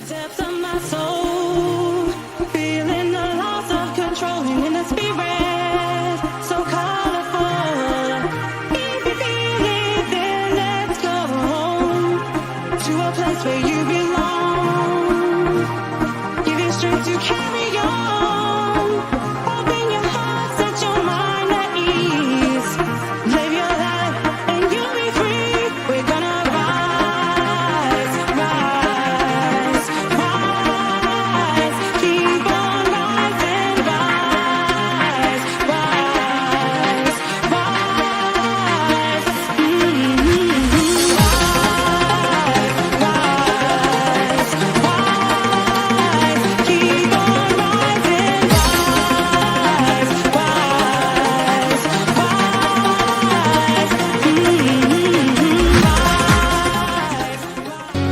depths of my soul, feeling the loss of control in the spirit, so colorful. If you feel it, then let's go to a place where you belong. Give you strength to carry on. Open your heart, set your mind at ease. Live your life and you'll be free. We're gonna rise, rise, rise. Keep on rising, rise, rise, rise. Rise, rise, keep on rising, rise, rise,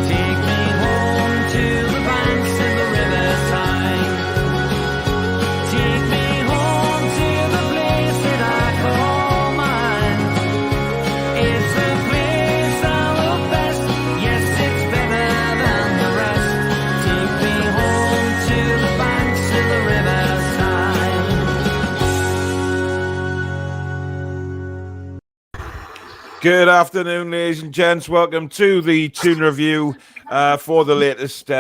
Take me home to the banks of the riverside. Take me home to the place that I call mine. It's the place I love best. Yes, it's better than the rest. Take me home to the banks of the riverside. Good afternoon, ladies and gents. Welcome to the Toon Review for the latest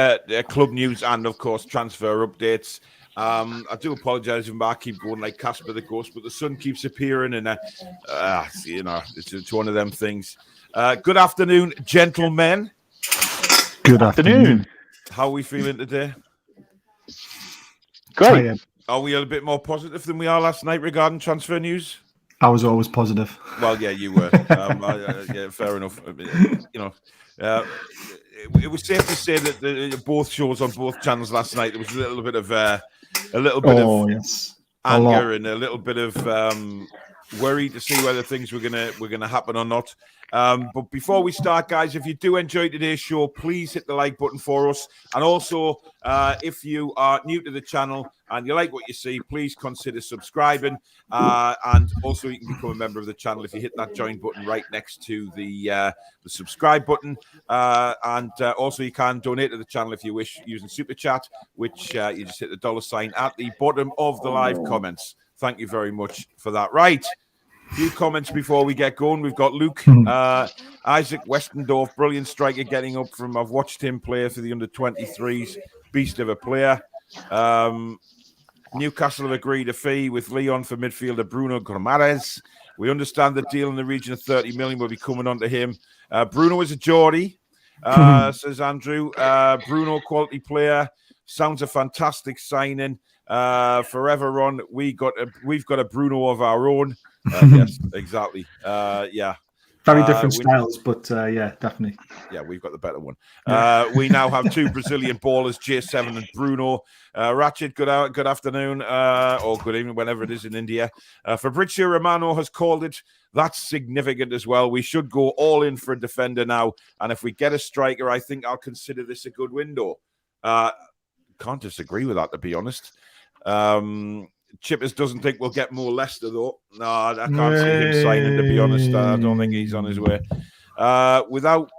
club news and, of course, transfer updates. I do apologise if I keep going like Casper the Ghost, but the sun keeps appearing, and it's one of them things. Good afternoon, gentlemen. Good afternoon. How are we feeling today? Great. Are we a bit more positive than we are last night regarding transfer news? I was always positive. Well, yeah, you were. Yeah, fair enough. It was safe to say that both shows on both channels last night, there was a little bit of Yes. anger and a little bit of worry to see whether things were gonna happen or not. But before we start, guys, if you do enjoy today's show, please hit the like button for us. And also, if you are new to the channel and you like what you see, please consider subscribing. And also, you can become a member of the channel if you hit that join button right next to the subscribe button. And also, you can donate to the channel if you wish using Super Chat, which you just hit the $sign at the bottom of the live comments. Thank you very much for that. Right. Few comments before we get going. We've got Luke, Isaac Westendorf, brilliant striker getting up from. I've watched him play for the under-23s. Beast of a player. Newcastle have agreed a fee with Leon for midfielder Bruno Guimarães. We understand the deal in the region of 30 million will be coming onto him. Bruno is a Geordie, says Andrew. Bruno, quality player. Sounds a fantastic signing. Forever on. We've got a Bruno of our own. Yes, exactly. Yeah. Very different styles, but yeah, definitely. Yeah, we've got the better one. We now have two Brazilian ballers, J7 and Bruno. Ratchet, good afternoon, or good evening, whenever it is in India. Fabrizio Romano has called it. That's significant as well. We should go all in for a defender now. And if we get a striker, I think I'll consider this a good window. Can't disagree with that, to be honest. Chippers doesn't think we'll get more Leicester, though. No, I can't see him signing, to be honest. I don't think he's on his way. Without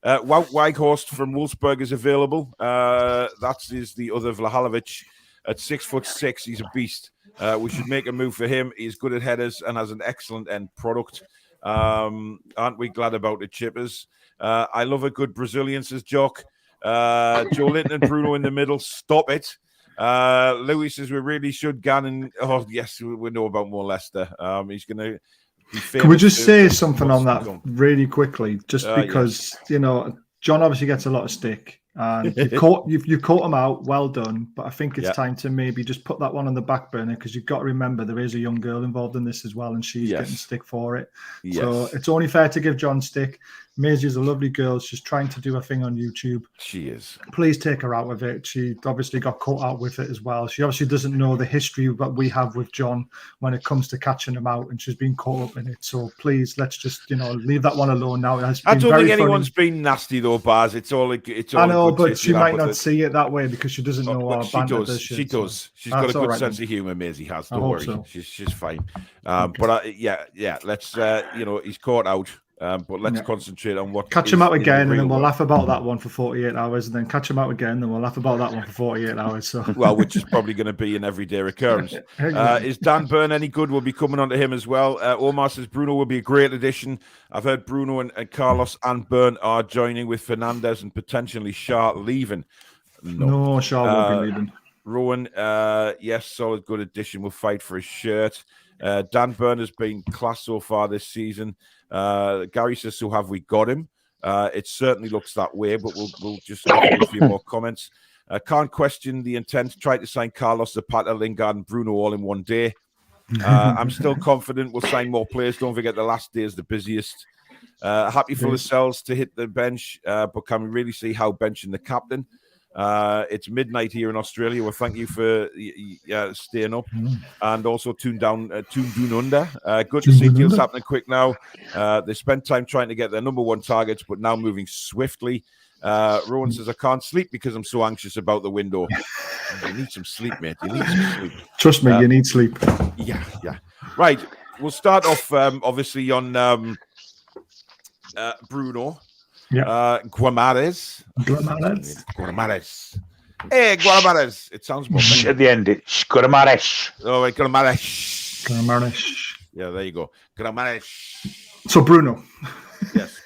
Wout Weghorst from Wolfsburg is available. That is the other Vlahovic at 6'6". He's a beast. We should make a move for him. He's good at headers and has an excellent end product. Aren't we glad about it, Chippers? I love a good Brazilian, says Jock. Joe Linton and Bruno in the middle. Stop it. Louis says we really should Gannon. Oh, yes, we know about more Leicester. He's going to be famous. Can we just say something on that really quickly? Just because, you know, John obviously gets a lot of stick. And you've caught him out. Well done. But I think it's time to maybe just put that one on the back burner, because you've got to remember there is a young girl involved in this as well, and she's getting stick for it. So it's only fair to give John stick. Maisie's a lovely girl. She's trying to do a thing on YouTube. She is. Please take her out of it. She obviously got caught out with it as well. She obviously doesn't know the history that we have with John when it comes to catching him out, and she's been caught up in it. So please, let's just, you know, leave that one alone now. It has been I don't think anyone's funny. been nasty though, Baz. It's all I know, but she might not see it that way because she doesn't know our banter. She does. She's got a good sense of humour. Maisie has. Don't worry. So. She's fine. But let's. You know, he's caught out. But let's concentrate on what. Catch him out again, and then we'll laugh about that one for 48 hours, and then catch him out again, then we'll laugh about that one for 48 hours. So, well, which is probably going to be an everyday recurrence. Is Dan Burn any good? We'll be coming on to him as well. Omar says Bruno will be a great addition. I've heard Bruno and Carlos and Burn are joining with Fernandes and potentially Shaw leaving. No, Shaw won't be leaving. Rowan, yes, solid, good addition. We'll fight for his shirt. Dan Burn has been class so far this season. Gary says, so have we got him? It certainly looks that way, but we'll just have a few more comments. Can't question the intent to try to sign Carlos, Zapata, Lingard, and Bruno all in one day. I'm still confident we'll sign more players. Don't forget the last day is the busiest. Happy for Lascelles to hit the bench, but can we really see how benching the captain? It's midnight here in Australia. Well, thank you for staying up, and also Toon down under. Good to see deals happening quick now. They spent time trying to get their number one targets, but now moving swiftly. Rowan says, I can't sleep because I'm so anxious about the window. You need some sleep, mate. You need some sleep. Trust me, you need sleep. Yeah. Right. We'll start off obviously on Bruno. Guimarães. Hey, Guimarães. It sounds more at the end. It's Guimarães. Oh, right, Guimarães. Yeah, there you go. Guimarães. So Bruno. Yes.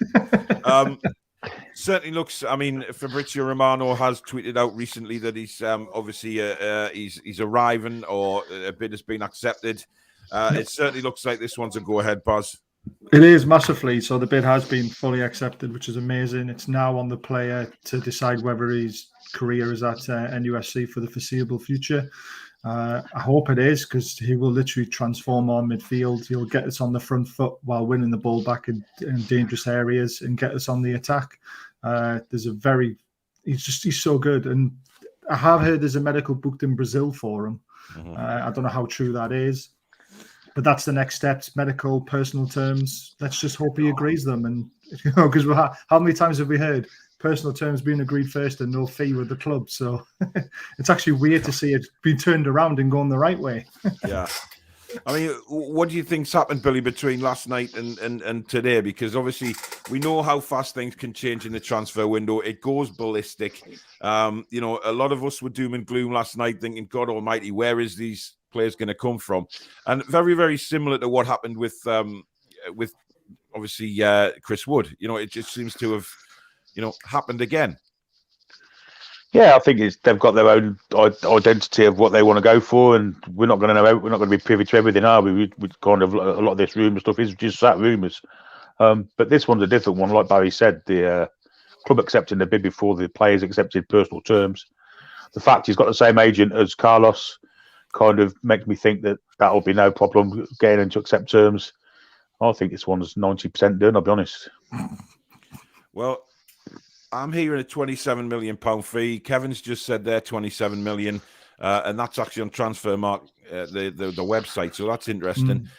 Certainly looks. I mean, Fabrizio Romano has tweeted out recently that he's obviously he's arriving, or a bid has been accepted. It certainly looks like this one's a go-ahead, Buzz. It is massively. So the bid has been fully accepted, which is amazing. It's now on the player to decide whether his career is at NUSC for the foreseeable future. I hope it is, because he will literally transform our midfield. He'll get us on the front foot while winning the ball back in dangerous areas and get us on the attack. He's so good. And I have heard there's a medical booked in Brazil for him. I don't know how true that is. But that's the next steps, medical, personal terms. Let's just hope he agrees them. And, because how many times have we heard personal terms being agreed first and no fee with the club? So it's actually weird to see it be turned around and going the right way. Yeah. I mean, what do you think's happened, Billy, between last night and today? Because obviously we know how fast things can change in the transfer window. It goes ballistic. A lot of us were doom and gloom last night thinking, God almighty, where is these players going to come from? And very, very similar to what happened with obviously Chris Wood. It just seems to have happened again. Yeah, I think they've got their own identity of what they want to go for, and we're not going to know. We're not going to be privy to everything, are we? We kind of, a lot of this rumour stuff is just that rumours. But this one's a different one. Like Barry said, the club accepting the bid before the players accepted personal terms. The fact he's got the same agent as Carlos kind of makes me think that will be no problem getting him to accept terms. I think this one's 90% done, I'll be honest. Well, I'm hearing a £27 million fee. Kevin's just said there 27 million, and that's actually on Transfermarkt, the website. So that's interesting.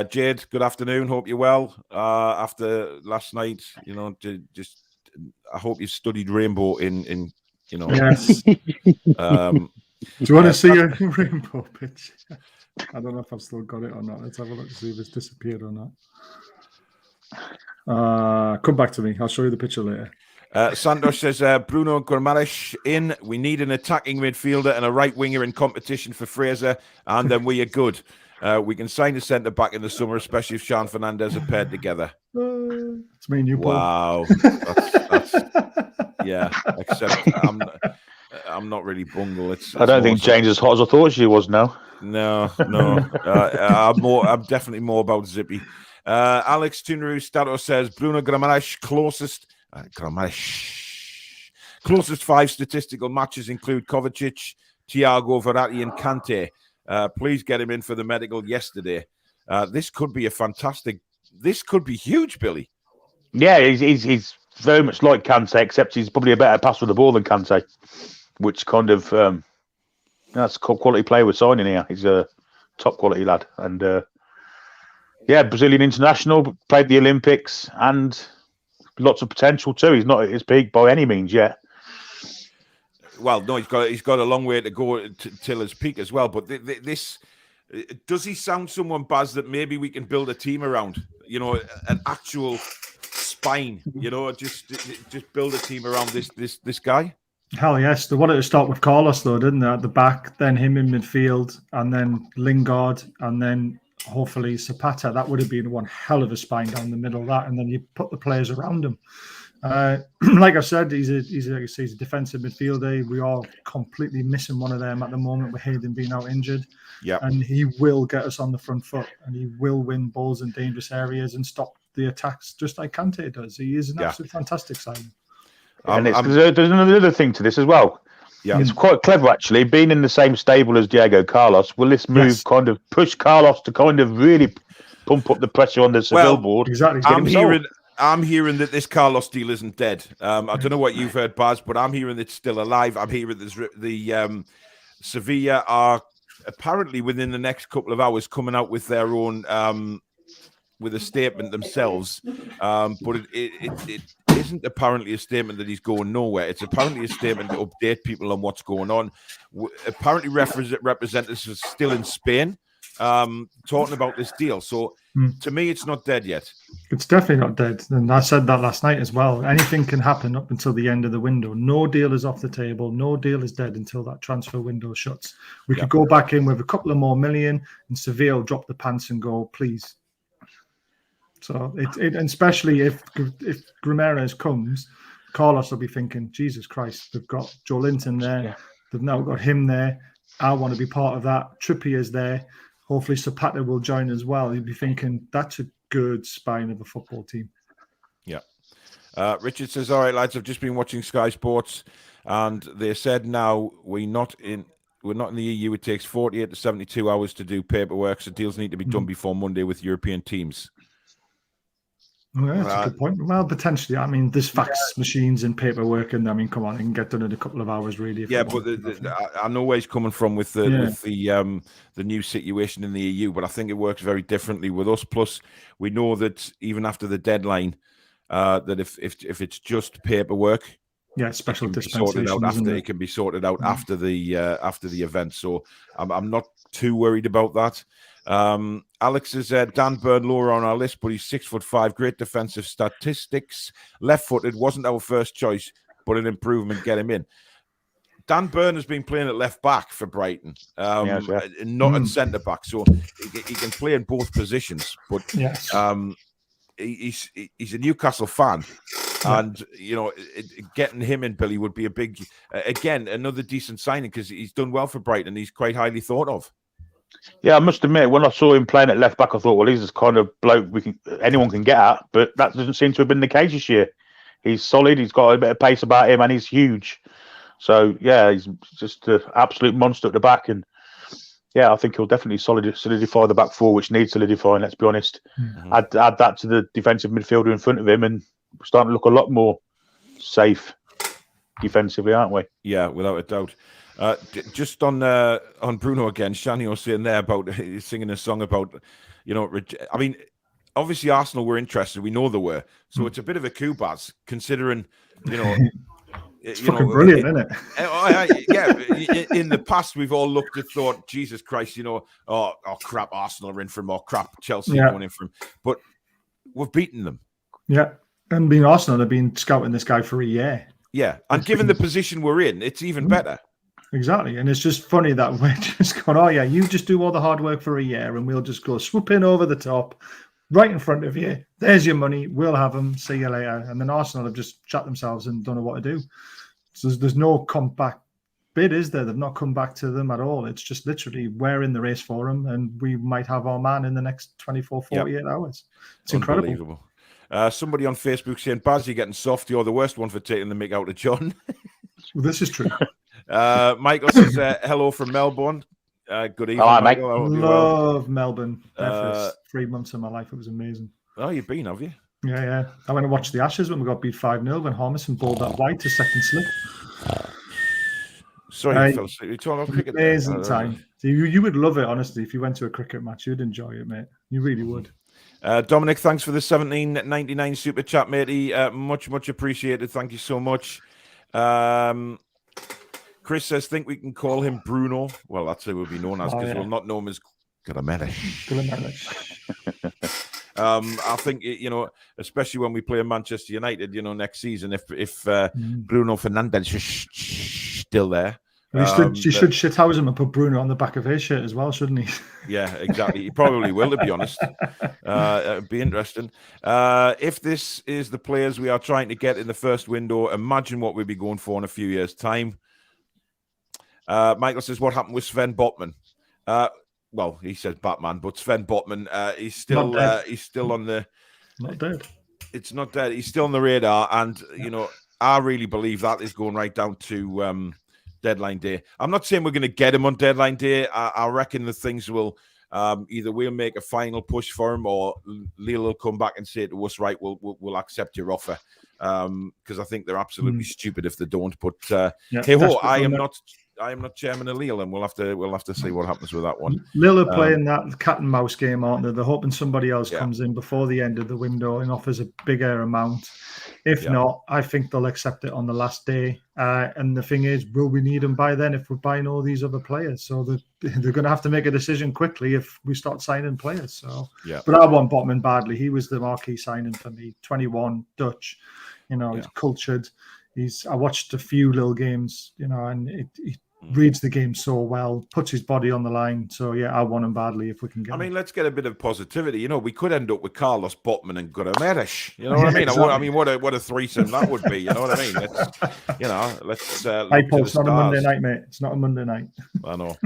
Jade, good afternoon. Hope you're well. After last night, I hope you studied Rainbow in. Yes. Do you want to see a rainbow picture? I don't know if I've still got it or not. Let's have a look to see if it's disappeared or not. Come back to me. I'll show you the picture later. Santos says, Bruno Guimarães in. We need an attacking midfielder and a right winger in competition for Fraser, and then we are good. We can sign a centre back in the summer, especially if Sean Fernandez are paired together. It's me and you, Paul. Wow. That's yeah, except I'm not really bungle. I don't think Jane's as hot as I thought she was now. No. I'm definitely more about Zippy. Alex Tunru Stato says Bruno Guimarães closest 5 statistical matches include Kovacic, Thiago, Verratti, and Kante. Please get him in for the medical yesterday. This could be this could be huge, Billy. Yeah, he's very much like Kante, except he's probably a better passer with the ball than Kante, which kind of that's a quality player we're signing here. He's a top quality lad, and Brazilian international, played the Olympics, and lots of potential too. He's not at his peak by any means yet. Well, no, he's got a long way to go till his peak as well. But this does he sound someone, Baz, that maybe we can build a team around? An actual spine. Just build a team around this guy. Hell yes. They wanted to start with Carlos, though, didn't they? At the back, then him in midfield, and then Lingard, and then hopefully Zapata. That would have been one hell of a spine down the middle of that. And then you put the players around him. Like I said, he's a defensive midfielder. We are completely missing one of them at the moment with Hayden being out injured. Yeah. And he will get us on the front foot, and he will win balls in dangerous areas and stop the attacks just like Kante does. He is an absolute fantastic signing. And there's another thing to this as well. Yeah. It's quite clever, actually, being in the same stable as Diego Carlos. Will this move kind of push Carlos to kind of really pump up the pressure on the Seville board? Exactly. I'm hearing that this Carlos deal isn't dead. I don't know what you've heard, Baz, but I'm hearing it's still alive. I'm hearing the Sevilla are apparently within the next couple of hours coming out with their own with a statement themselves. But it isn't apparently a statement that he's going nowhere. It's apparently a statement to update people on what's going on. Apparently, representatives are still in Spain talking about this deal. So to me, it's not dead yet. It's definitely not dead. And I said that last night as well. Anything can happen up until the end of the window. No deal is off the table. No deal is dead until that transfer window shuts. We could go back in with a couple of more million and Seville drop the pants and go, please. So and especially if Guimarães comes, Carlos will be thinking, Jesus Christ, they've got Joe Linton there. Yeah. They've now got him there. I want to be part of that. Trippier's there. Hopefully Zapata will join as well. He'd be thinking, that's a good spine of a football team. Yeah. Richard says, all right, lads, I've just been watching Sky Sports and they said now we're not in the EU. It takes 48 to 72 hours to do paperwork, so deals need to be done before Monday with European teams. Well, that's a good point. Well, potentially. I mean, there's fax machines and paperwork, and I mean, come on, it can get done in a couple of hours, really. Yeah, but I know where he's coming from with the new situation in the EU, but I think it works very differently with us. Plus, we know that even after the deadline, that if it's just paperwork, special dispensation, it can be sorted out after the event. So I'm not too worried about that. Alex says Dan Burn lower on our list, but he's 6'5", great defensive statistics, left-footed, wasn't our first choice, but an improvement, get him in. Dan Burn has been playing at left back for Brighton, not at centre back, so he can play in both positions. But he's a Newcastle fan, and getting him in, Billy, would be a big, again, another decent signing because he's done well for Brighton. He's quite highly thought of. Yeah, I must admit, when I saw him playing at left back, I thought, well, he's this kind of bloke anyone can get at, but that doesn't seem to have been the case this year. He's solid, he's got a bit of pace about him, and he's huge. So, yeah, he's just an absolute monster at the back, and yeah, I think he'll definitely solidify the back four, which needs solidifying, let's be honest. Mm-hmm. Add that to the defensive midfielder in front of him, and we're starting to look a lot more safe defensively, aren't we? Yeah, without a doubt. Just on Bruno again, Shani was saying there about singing a song about, I mean, obviously Arsenal were interested. We know they were. So it's a bit of a coup, Baz, considering, it's fucking brilliant, isn't it? In the past, we've all looked and thought, Jesus Christ, oh crap, Arsenal are in for him, or crap, Chelsea are going in for him. But we've beaten them. Yeah. And being Arsenal, they've been scouting this guy for a year. Yeah. And given the position we're in, it's even better. Exactly. And it's just funny that we're just going, oh, yeah, you just do all the hard work for a year and we'll just go swoop in over the top, right in front of you. There's your money. We'll have them. See you later. And then Arsenal have just shut themselves and don't know what to do. So there's no comeback bid, is there? They've not come back to them at all. It's just literally we're in the race for them and we might have our man in the next 24, 48 hours. It's incredible. Somebody on Facebook saying, Baz, you're getting soft. You're the worst one for taking the mick out of John. Well, this is true. Michael says hello from Melbourne. Good evening. Hi, Mike. Love Melbourne. For 3 months of my life, it was amazing. Oh, you've been, have you? Yeah. I went and watched the Ashes when we got beat 5-0 when Harmison bowled that white to second slip. Sorry, Phil. You're talking about cricket. Amazing time. You would love it, honestly. If you went to a cricket match, you'd enjoy it, mate. You really would. Dominic, thanks for the $17.99 super chat, matey. Much appreciated. Thank you so much. Chris says, think we can call him Bruno. Well, that's who we'll be known as because we'll not know him as Guimarães. I think, especially when we play Manchester United, next season, if Bruno Fernandes is still there. He should shithouse him and put Bruno on the back of his shirt as well, shouldn't he? Yeah, exactly. He probably will, to be honest. It'd be interesting. If this is the players we are trying to get in the first window, imagine what we'd be going for in a few years' time. Michael says, what happened with Sven Botman? Well, he says Batman, but Sven Botman, he's still on the... Not dead. It's not dead. He's still on the radar. And, I really believe that is going right down to... deadline day. I'm not saying we're going to get him on deadline day. I reckon the things will either we'll make a final push for him, or Lille will come back and say to us, right, we'll accept your offer, because I think they're absolutely stupid if they don't. But hey ho, I am not chairman of Lille, and we'll have to see what happens with that one. Lille are playing that cat and mouse game, aren't they? They're hoping somebody else comes in before the end of the window and offers a bigger amount. If not, I think they'll accept it on the last day. And the thing is, will we need them by then if we're buying all these other players? So they're going to have to make a decision quickly if we start signing players. So, but I want Botman badly. He was the marquee signing for me. 21, Dutch. He's cultured. I watched a few little games. And he reads the game so well, puts his body on the line. So I want him badly if we can get him. Let's get a bit of positivity. We could end up with Carlos Botman and Guimarães. You know what I mean? Exactly. What a threesome that would be. You know what I mean? Let's it's not a Monday night, mate. It's not a Monday night. I know.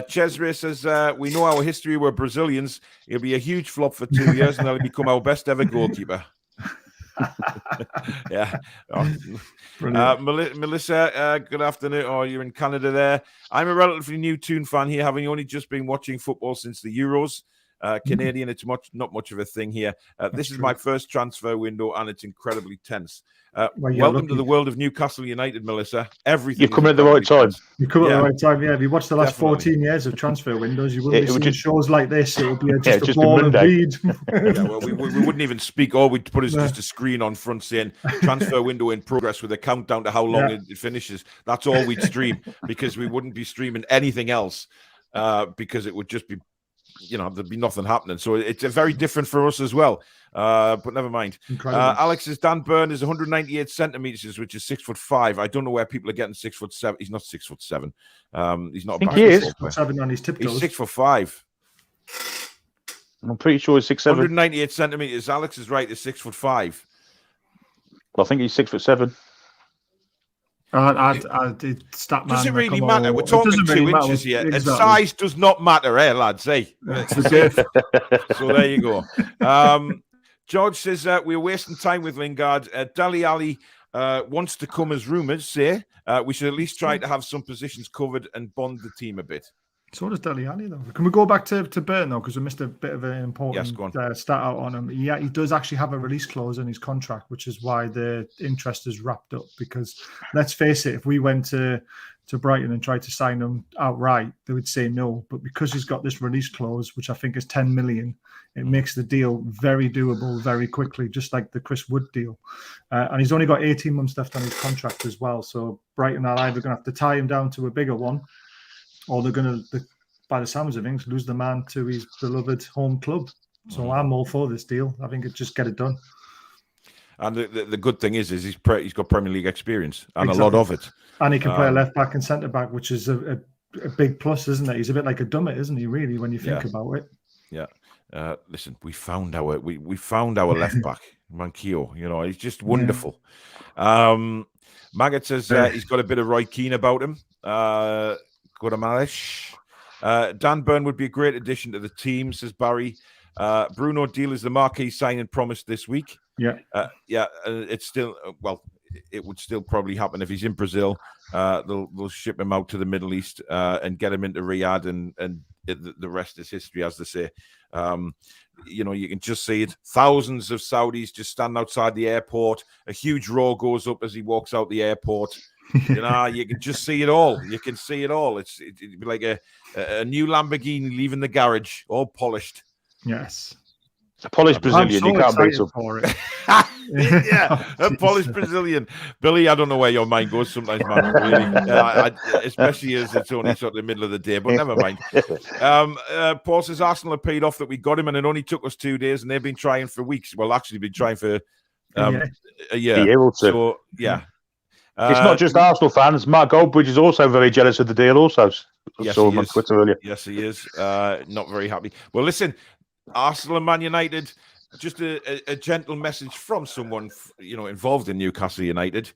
Cesare says, we know our history. We're Brazilians. It'll be a huge flop for 2 years, and they'll become our best ever goalkeeper. Melissa, good afternoon. Oh, you're in Canada there. I'm a relatively new Toon fan here, having only just been watching football since the Euros. Canadian, it's not much of a thing here. This is my first transfer window, and it's incredibly tense. Welcome to the world of Newcastle United, Melissa. Everything. You're coming at the right time. You're coming at the right time. Yeah, if you watch the last 14 years of transfer windows, you wouldn't be seeing shows like this. It would be just a ball and read. We wouldn't even speak. All we'd put is just a screen on front saying transfer window in progress with a countdown to how long it finishes. That's all we'd stream, because we wouldn't be streaming anything else, because it would just be, there'd be nothing happening. So it's very different for us as well. But never mind. Alex's Dan Burn is 198 centimeters, which is 6'5". I don't know where people are getting 6'7". He's not 6'7". He's not. I think he is. On his tiptoes. He's 6'5". I'm pretty sure he's 6'7". 198 centimeters. Alex is right. He's 6'5". Well, I think he's 6'7". Does it really matter? We're talking 2 inches here. Exactly. And size does not matter, lads? So there you go. George says we're wasting time with Lingard. Dele Alli wants to come as rumours say. We should at least try to have some positions covered and bond the team a bit. So does Dele Alli, though. Can we go back to Burton, though, because we missed a bit of an important start out on him. Yeah, he does actually have a release clause in his contract, which is why the interest is wrapped up. Because let's face it, if we went to Brighton and tried to sign him outright, they would say no. But because he's got this release clause, which I think is 10 million, it makes the deal very doable very quickly, just like the Chris Wood deal. And he's only got 18 months left on his contract as well. So Brighton are either going to have to tie him down to a bigger one, or they're going to, by the sounds of things, lose the man to his beloved home club. So I'm all for this deal. I think it just get it done. And the good thing is he's got Premier League experience and a lot of it. And he can play left back and centre back, which is a big plus, isn't it? He's a bit like a Dummett, isn't he? Really, when you think about it. Yeah. Listen, we found our left back, Manquillo. He's just wonderful. Maggot says he's got a bit of Roy Keane about him. Guimarães. Dan Burn would be a great addition to the team, says Barry. Bruno deal is the marquee signing promised this week. It's still it would still probably happen if he's in Brazil. They'll ship him out to the Middle East and get him into Riyadh, and the rest is history, as they say. You can just see it. Thousands of Saudis just stand outside the airport. A huge roar goes up as he walks out the airport. You can just see it all. You can see it all. It'd be like a new Lamborghini leaving the garage, all polished. Yes. A polished Brazilian, you can't beat them. for it. Yeah, a polished Brazilian. Billy, I don't know where your mind goes sometimes, man. Really, especially as it's only sort of the middle of the day. But never mind. Paul says Arsenal are paid off that we got him, and it only took us 2 days, and they've been trying for weeks. Well, actually, been trying for a year. So yeah. It's not just Arsenal fans. Mark Goldbridge is also very jealous of the deal. Also, yes, saw him on Twitter earlier. Yes, he is. Not very happy. Well, listen, Arsenal and Man United. Just a gentle message from someone, involved in Newcastle United.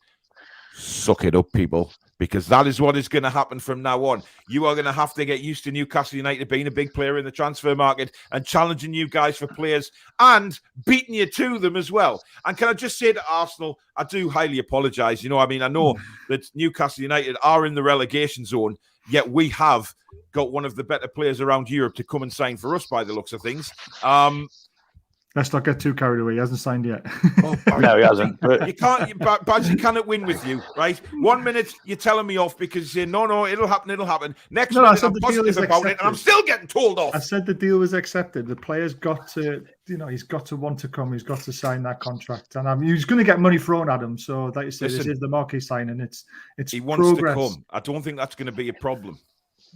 Suck it up, people, because that is what is going to happen from now on. You are going to have to get used to Newcastle United being a big player in the transfer market and challenging you guys for players and beating you to them as well. And can I just say to Arsenal, I do highly apologise. I know that Newcastle United are in the relegation zone, yet we have got one of the better players around Europe to come and sign for us by the looks of things. Let's not get too carried away. He hasn't signed yet. No, he hasn't. You can't, Baz, you cannot win with you, right? 1 minute you're telling me off because you say, no, it'll happen. Next minute I'm positive about it, and I'm still getting told off. I said the deal was accepted. The player's got to, he's got to want to come. He's got to sign that contract, and he's going to get money thrown at him. So, like you said, this is the marquee signing. It's he wants progress. to come. I don't think that's going to be a problem.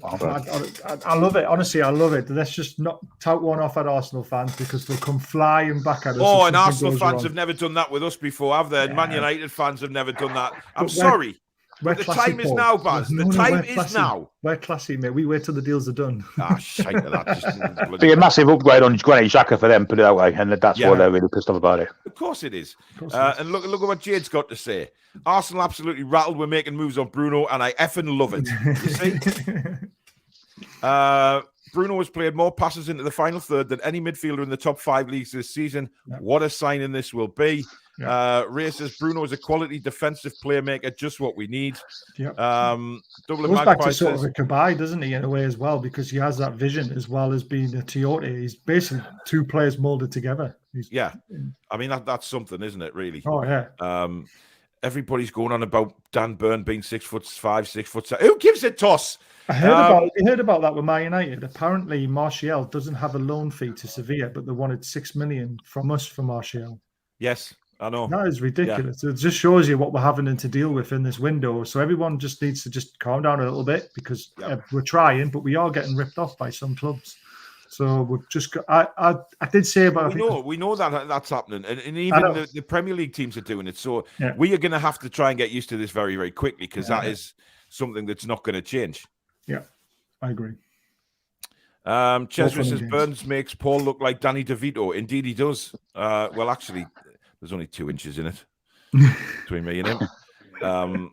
I love it. Honestly, I love it. Let's just not tout one off at Arsenal fans because they'll come flying back at us. Oh, and Arsenal fans have never done that with us before, have they? And Man United fans have never done that. I'm sorry. But the time is now, Baz. The time is now. We're classy, mate. We wait till the deals are done. Shite of that. Be a massive upgrade on Granit Xhaka for them, put it that way, and that's why they're really pissed off about it. Of course it is. And look at what Jade's got to say. Arsenal absolutely rattled. We're making moves on Bruno, and I effing love it. You see? Bruno has played more passes into the final third than any midfielder in the top 5 leagues this season. Yep. What a signing this will be. Yep. Ray says Bruno is a quality defensive playmaker, just what we need. Yep. Goes back to sort of a Kabay, doesn't he, in a way as well, because he has that vision as well as being a Toyota. He's basically 2 players molded together. I mean that's something, isn't it? Really. Oh yeah. Everybody's going on about Dan Burn being 6'5", 6'7". Who gives a toss? I heard about that with Man United. Apparently, Martial doesn't have a loan fee to Sevilla, but they wanted 6 million from us for Martial. Yes, I know. That is ridiculous. Yeah. It just shows you what we're having to deal with in this window. So everyone just needs to just calm down a little bit because we're trying, but we are getting ripped off by some clubs. So we've just got. I did say about. We know that that's happening, and even the Premier League teams are doing it. So we are going to have to try and get used to this very, very quickly because that is something that's not going to change. Yeah, I agree. Chesra says Burns makes Paul look like Danny DeVito. Indeed, he does. Well, actually, there's only 2 inches in it between me and him.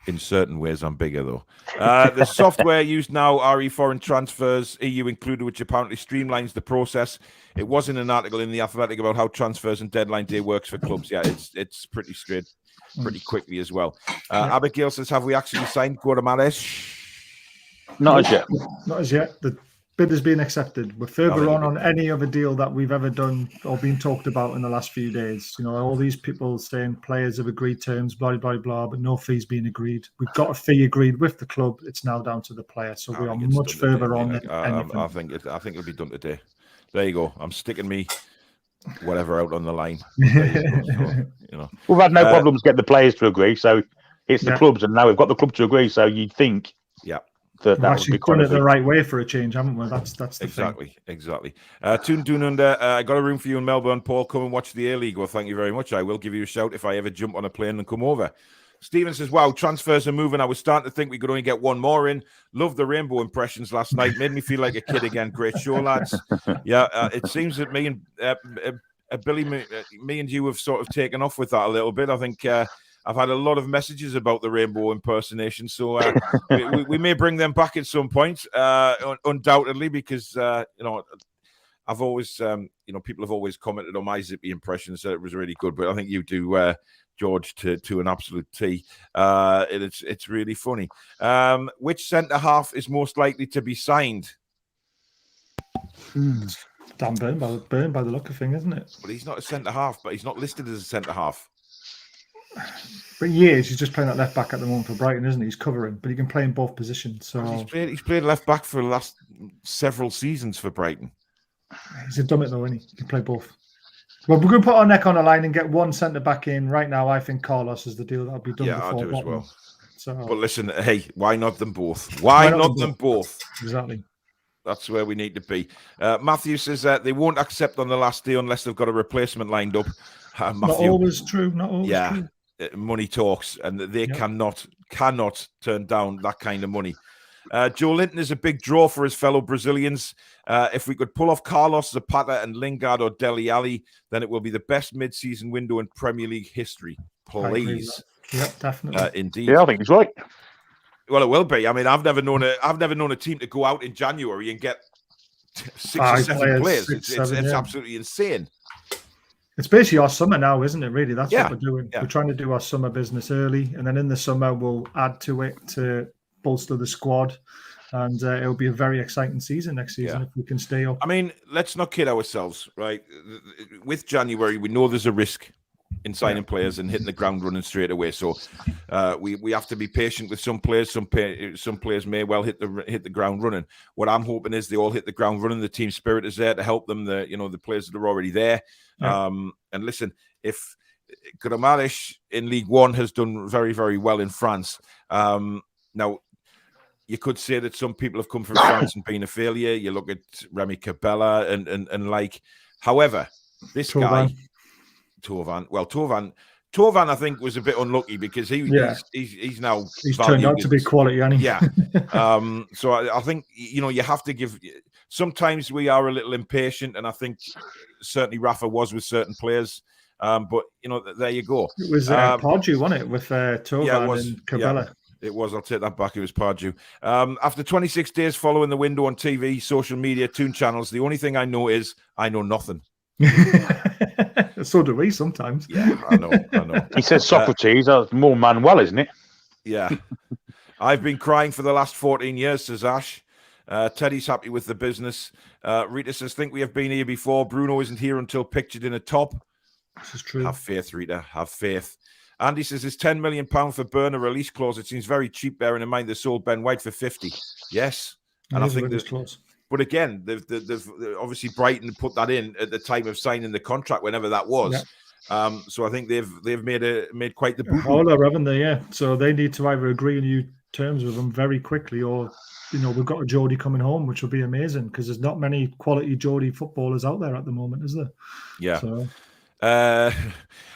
In certain ways, I'm bigger, though. The software used now, RE foreign transfers, EU included, which apparently streamlines the process. It was in an article in The Athletic about how transfers and deadline day works for clubs. Yeah, it's pretty straight, pretty quickly as well. Abigail says, have we actually signed Guimarães? Not as yet. Not as yet. The bid has been accepted. We're further on any other deal that we've ever done or been talked about in the last few days. All these people saying players have agreed terms, blah, blah, blah, but no fees being agreed. We've got a fee agreed with the club. It's now down to the player. So we are much further on than anything. I think it'll be done today. There you go. I'm sticking me whatever out on the line. So, we've had no problems getting the players to agree. So it's the clubs, and now we've got the club to agree. So you'd think, we've actually done it the right way for a change, haven't we? That's the exactly. Toon under. I got a room for you in Melbourne, Paul. Come and watch the A-League. Well, thank you very much. I will give you a shout if I ever jump on a plane and come over. Stephen says, wow, transfers are moving. I was starting to think we could only get one more in. Love the rainbow impressions last night. Made me feel like a kid again. Great show, lads. It seems that me and Billy, me and you have sort of taken off with that a little bit. I think I've had a lot of messages about the rainbow impersonation, so we may bring them back at some point, undoubtedly, because I've always, people have always commented on my Zippy impressions that it was really good, but I think you do, George, to an absolute T. It's really funny. Which centre half is most likely to be signed? Dan Burn by the look of things, isn't it? But he's not a centre half, but he's not listed as a centre half. But years, he's just playing at left back at the moment for Brighton, isn't he? He's covering, but he can play in both positions. So he's played left back for the last several seasons for Brighton. He's a dummet though, isn't he? He can play both. Well, we're going to put our neck on the line and get one centre back in right now. I think Carlos is the deal that'll be done. Yeah, before I do as well. So, but listen, hey, why not them both? Why not them both? Exactly. That's where we need to be. Matthew says that they won't accept on the last day unless they've got a replacement lined up. Matthew, not always true. Not always true. Money talks, and they cannot turn down that kind of money. Joe Linton is a big draw for his fellow Brazilians. If we could pull off Carlos, Zapata, and Lingard or Dele Alli, then it will be the best mid-season window in Premier League history. Please, definitely, indeed. Yeah, I think he's right. Well, it will be. I mean, I've never known a team to go out in January and get 6 or 7 players. It's absolutely insane. It's basically our summer now, isn't it? Really, that's what we're doing. Yeah. We're trying to do our summer business early, and then in the summer we'll add to it to bolster the squad, and it'll be a very exciting season next season if we can stay up. I mean, let's not kid ourselves, right? With January, we know there's a risk in signing players and hitting the ground running straight away. So we have to be patient with some players. Some players may well hit the ground running. What I'm hoping is they all hit the ground running. The team spirit is there to help them. The players that are already there. Yeah. And listen, if Guimarães in League One has done very, very well in France, now you could say that some people have come from France and been a failure. You look at Remy Cabella and like. However, this guy. Tovan. Well, Tovan, I think, was a bit unlucky because he's now turned out to be quality, hasn't he? Yeah. So I think you have to give. Sometimes we are a little impatient, and I think certainly Rafa was with certain players. But there you go. It was Pardew, wasn't it, with Tovan and Cabella? Yeah. It was. I'll take that back. It was Pardew. After 26 days following the window on TV, social media, Toon channels, the only thing I know is I know nothing. So do we sometimes. Yeah, I know. He says Socrates, that's more Manuel, isn't it? Yeah. I've been crying for the last 14 years, says Ash. Teddy's happy with the business. Rita says, think we have been here before. Bruno isn't here until pictured in a top. This is true. Have faith, Rita. Have faith. Andy says, is £10 million for Burner release clause? It seems very cheap, bearing in mind they sold Ben White for 50. Yes. And I think there's close. But again, they've obviously Brighton put that in at the time of signing the contract, whenever that was. Yeah. So I think they've made quite the boo-boo. Holler, haven't they? Yeah. So they need to either agree on new terms with them very quickly, or we've got a Geordie coming home, which will be amazing because there's not many quality Geordie footballers out there at the moment, is there? Yeah. So.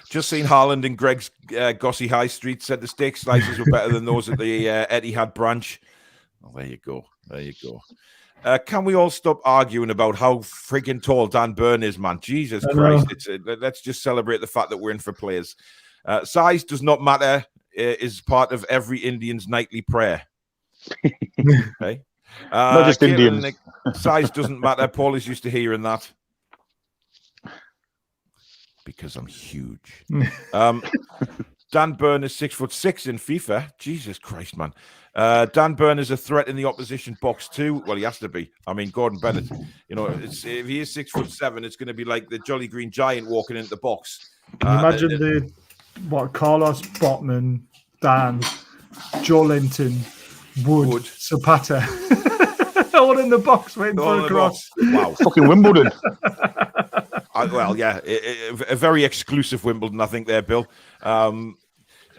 Just seen Haaland in Greg's Gossy High Street. Said the steak slices were better than those at the Etihad branch. Well, there you go. Can we all stop arguing about how frigging tall Dan Burn is, man? Jesus Christ. Let's just celebrate the fact that we're in for players. Size does not matter, is part of every Indian's nightly prayer. Okay. Not just Indians. Size doesn't matter. Paul is used to hearing that. Because I'm huge. Dan Burn is 6'6" in FIFA. Jesus Christ, man. Dan Burn is a threat in the opposition box too. Well, he has to be. I mean, Gordon Bennett, if he is 6'7", it's going to be like the Jolly Green Giant walking into the box. Can you imagine Carlos, Botman, Dan, Joe Linton, Wood. Zapata, all in the box waiting for a cross. Wow. Fucking Wimbledon. A very exclusive Wimbledon, I think there, Bill.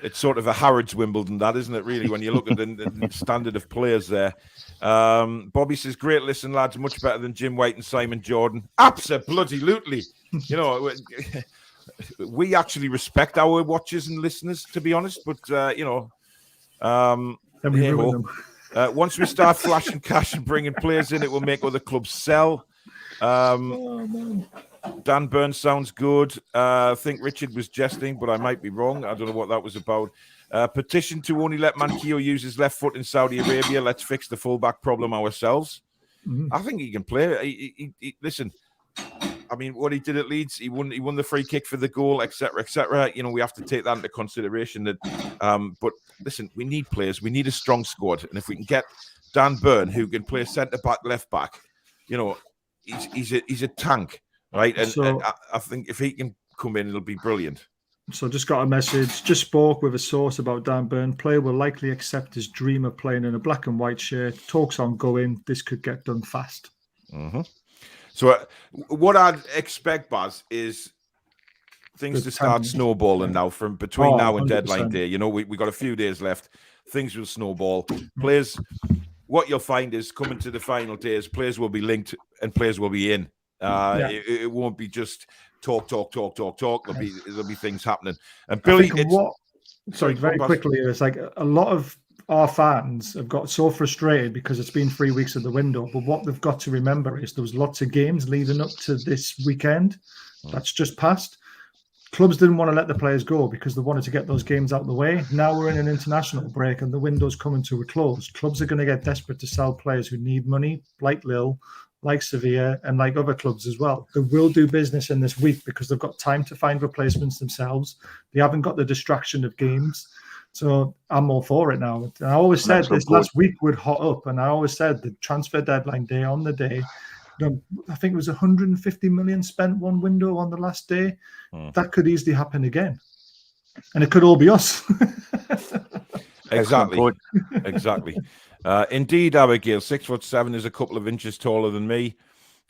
It's sort of a Harrods Wimbledon, that, isn't it, really, when you look at the standard of players there. Bobby says, great listen, lads, much better than Jim White and Simon Jordan. Absolutely. We actually respect our watchers and listeners, to be honest, but, once we start flashing cash and bringing players in, it will make other clubs sell. Dan Burns sounds good. I think Richard was jesting, but I might be wrong. I don't know what that was about. Petition to only let Manquillo use his left foot in Saudi Arabia. Let's fix the fullback problem ourselves. Mm-hmm. I think he can play. Listen, I mean, what he did at Leeds, he won the free kick for the goal, etc., etc. We have to take that into consideration. But listen, we need players. We need a strong squad, and if we can get Dan Burn, who can play centre back, left back, he's a tank. Right, and I think if he can come in, it'll be brilliant. So just got a message. Just spoke with a source about Dan Burn. Player will likely accept his dream of playing in a black and white shirt. Talks ongoing. This could get done fast. Mm-hmm. So what I'd expect, Baz, is things to start snowballing now from between now and 100%. Deadline day. You know, we got a few days left. Things will snowball. Players, what you'll find is coming to the final days, players will be linked and players will be in. It won't be just talk. There'll be things happening. And Billy, very quickly, it's like a lot of our fans have got so frustrated because it's been 3 weeks of the window. But what they've got to remember is there was lots of games leading up to this weekend that's just passed. Clubs didn't want to let the players go because they wanted to get those games out of the way. Now we're in an international break and the window's coming to a close. Clubs are going to get desperate to sell players who need money, like Lille, like Sevilla, and like other clubs as well. They will do business in this week because they've got time to find replacements themselves. They haven't got the distraction of games. So I'm all for it now. And I always said this last week would hot up, and I always said the transfer deadline day on the day, I think it was 150 million spent one window on the last day. That could easily happen again. And it could all be us. Exactly. Indeed, Abigail, 6'7" is a couple of inches taller than me.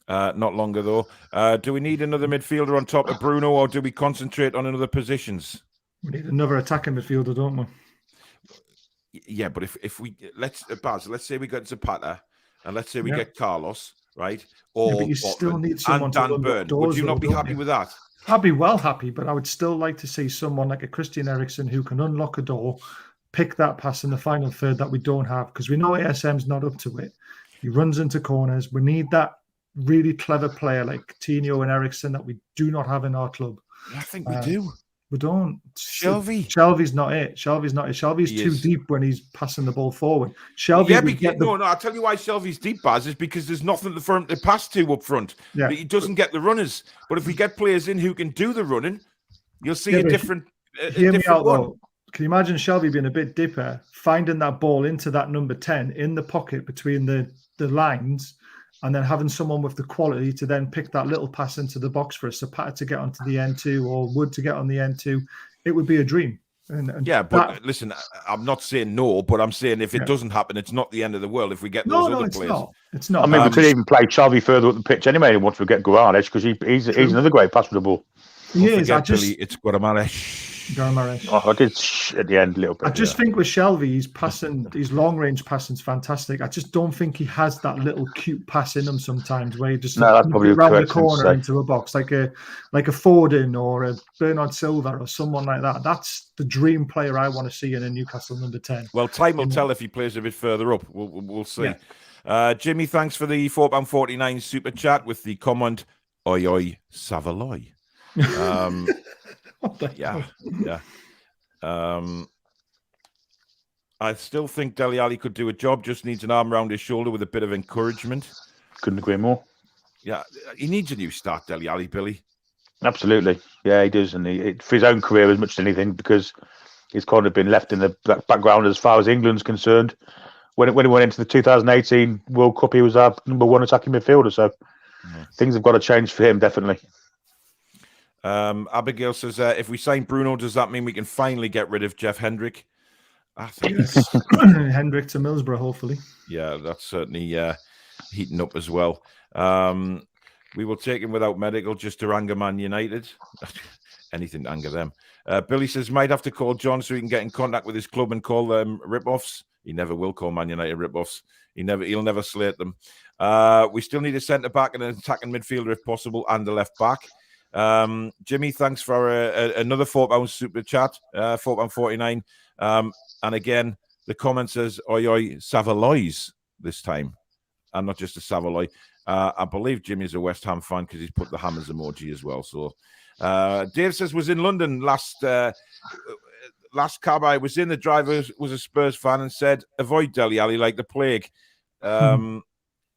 Not longer, though. Do we need another midfielder on top of Bruno, or do we concentrate on another positions? We need another attacking midfielder, don't we? Yeah, but if we let's say we get Zapata, and let's say we get Carlos, right? Or but you still need someone to Dan Burn. Would you not be happy with that? I'd be well happy, but I would still like to see someone like a Christian Eriksen who can unlock a door, pick that pass in the final third that we don't have, because we know ASM's not up to it. He runs into corners. We need that really clever player like Tino and Eriksen that we do not have in our club. I think we do. We don't. Shelvey's not it. Shelvey's too deep when he's passing the ball forward. No, I'll tell you why Shelvey's deep, Baz, is because there's nothing for him to pass to up front. Yeah. He doesn't get the runners. But if we get players in who can do the running, you'll see a different one. Though. Can you imagine Shelvey being a bit dipper, finding that ball into that number 10 in the pocket between the lines, and then having someone with the quality to then pick that little pass into the box for a Zapata to get onto the N2 or Wood to get on the N2? It would be a dream. Listen, I'm not saying no, but I'm saying if it doesn't happen, it's not the end of the world if we get those other players. It's not. I mean, we could even play Xavi further up the pitch anyway once we get Guimarães, because he's another great pass with the ball. He is. It's Guimarães. I did at the end a little bit. I just think with Shelvey, his long range passing is fantastic. I just don't think he has that little cute pass in him sometimes, where he just that's probably around the corner into a box, like a Foden or a Bernard Silva or someone like that. That's the dream player I want to see in a Newcastle number 10. Well, time will tell if he plays a bit further up. We'll see. Yeah. Jimmy, thanks for the £4.49 super chat with the comment "Oi oi Savaloy." Yeah. I still think Dele Alli could do a job. Just needs an arm around his shoulder with a bit of encouragement. Couldn't agree more. Yeah, he needs a new start, Dele Alli, Billy. Absolutely. Yeah, he does, and for his own career as much as anything, because he's kind of been left in the background as far as England's concerned. When he went into the 2018 World Cup, he was our number one attacking midfielder. So things have got to change for him, definitely. Abigail says, if we sign Bruno, does that mean we can finally get rid of Jeff Hendrick? I think that's Hendrick to Middlesbrough, hopefully. Yeah, that's certainly heating up as well. We will take him without medical just to anger Man United. Anything to anger them. Billy says, might have to call John so he can get in contact with his club and call them rip-offs. He never will call Man United rip-offs. He'll never slate them. We still need a centre-back and an attacking midfielder if possible, and a left-back. Jimmy, thanks for another £4 super chat, £4.49. And again, the comment says, oi, oi, Savaloys this time, and not just a Savaloy. I believe Jimmy's a West Ham fan because he's put the hammers emoji as well. So Dave says, was in London last cab I was in. The driver was a Spurs fan and said, avoid Dele Alli like the plague.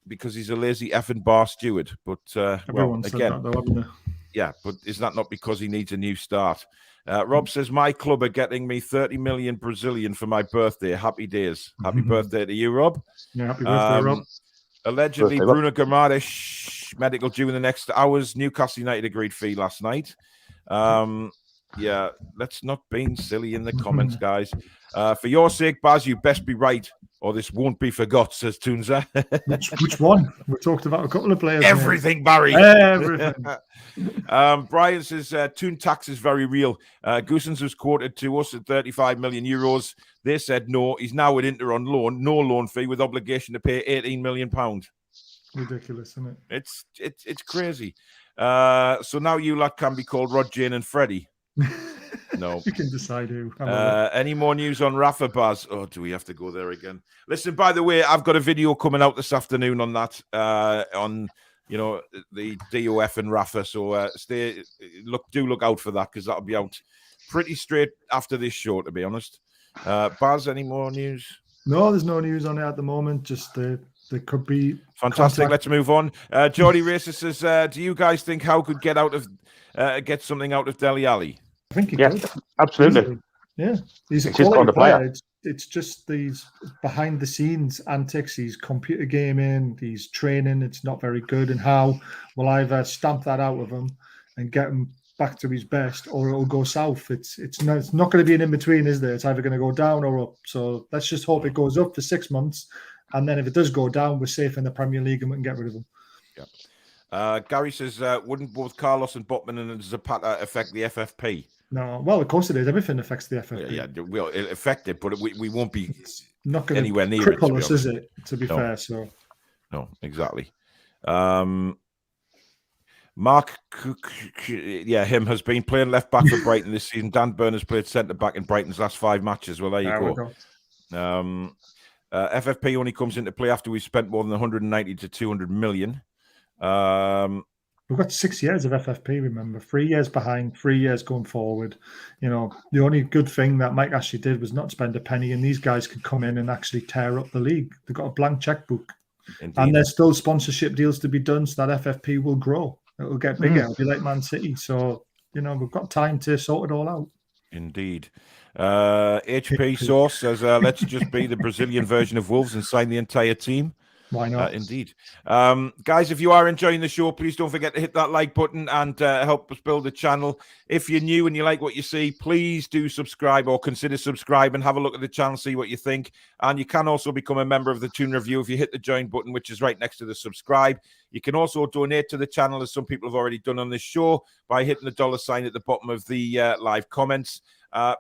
Because he's a lazy effing bar steward. But everyone said that, though, haven't they? Yeah, but is that not because he needs a new start? Rob says, my club are getting me 30 million Brazilian for my birthday. Happy days. Happy birthday to you, Rob. Yeah, happy birthday, Rob. Allegedly, Bruno Guimarães medical due in the next hours. Newcastle United agreed fee last night. let's not be silly in the comments, guys. For your sake, Baz, you best be right, or this won't be forgot, says Toonza. Which one? We talked about a couple of players. Everything, Barry. Everything. Brian says Toon tax is very real. Goossens was quoted to us at 35 million euros. They said no. He's now at Inter on loan, no loan fee with obligation to pay 18 million pounds. Ridiculous, isn't it? It's crazy. So now you lot can be called Rod, Jane, and Freddie. No. You can decide who. Any more news on Rafa, Baz? Oh, do we have to go there again? Listen, by the way, I've got a video coming out this afternoon on that. On the DOF and Rafa. So do look out for that, because that'll be out pretty straight after this show, to be honest. Baz, any more news? No, there's no news on it at the moment. Just there could be fantastic. Let's move on. Geordie Racer says, do you guys think Howe could get something out of Dele Alli? I think he could. Absolutely. Yeah, he's a quality player. It's just these behind the scenes antics. He's computer gaming, he's training. It's not very good, and Howe will either stamp that out of him and get him back to his best, or it'll go south. It's not going to be an in between, is there? It's either going to go down or up. So let's just hope it goes up for 6 months, and then if it does go down, we're safe in the Premier League and we can get rid of him. Yeah. Gary says, wouldn't both Carlos and Botman and Zapata affect the FFP? No, well, of course it is. Everything affects the FFP. Yeah, well, it'll affect it, but we won't be not going anywhere near cripple it. Us, is it? To be fair, so no, exactly. Mark, him has been playing left back for Brighton this season. Dan Burner's played centre back in Brighton's last 5 matches. Well, there you go. FFP only comes into play after we've spent more than 190 to 200 million. We've got 6 years of FFP, remember. 3 years behind, 3 years going forward. The only good thing that Mike Ashley did was not spend a penny, and these guys could come in and actually tear up the league. They've got a blank checkbook. Indeed. And there's still sponsorship deals to be done, so that FFP will grow. It will get bigger. It'll be like Man City. So, we've got time to sort it all out. Indeed. HP Source says, let's just be the Brazilian version of Wolves and sign the entire team. Why not? Indeed. Guys, if you are enjoying the show, please don't forget to hit that like button and help us build the channel. If you're new and you like what you see, please do subscribe or consider subscribing. Have a look at the channel, see what you think. And you can also become a member of the Toon Review if you hit the join button, which is right next to the subscribe. You can also donate to the channel, as some people have already done on this show, by hitting the $sign at the bottom of the live comments.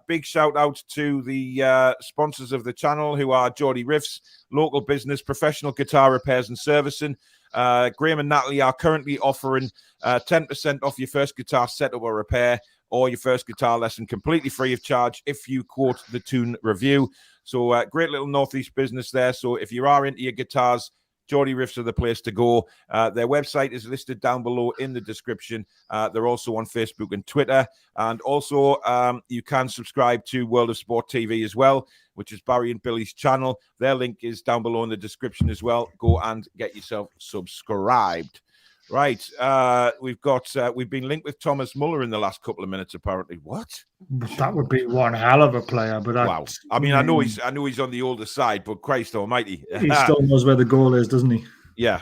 Big shout out to the sponsors of the channel, who are Geordie Riffs, local business, professional guitar repairs and servicing. Graham and Natalie are currently offering 10% off your first guitar setup or repair, or your first guitar lesson completely free of charge if you quote the Toon Review. So great little Northeast business there. So if you are into your guitars, Geordie Riffs are the place to go. Their website is listed down below in the description. They're also on Facebook and Twitter. And also, you can subscribe to World of Sport TV as well, which is Barry and Billy's channel. Their link is down below in the description as well. Go and get yourself subscribed. Right. We've been linked with Thomas Muller in the last couple of minutes, apparently. What? That would be one hell of a player. But wow. I mean, I know he's on the older side, but Christ almighty. He still knows where the goal is, doesn't he? Yeah.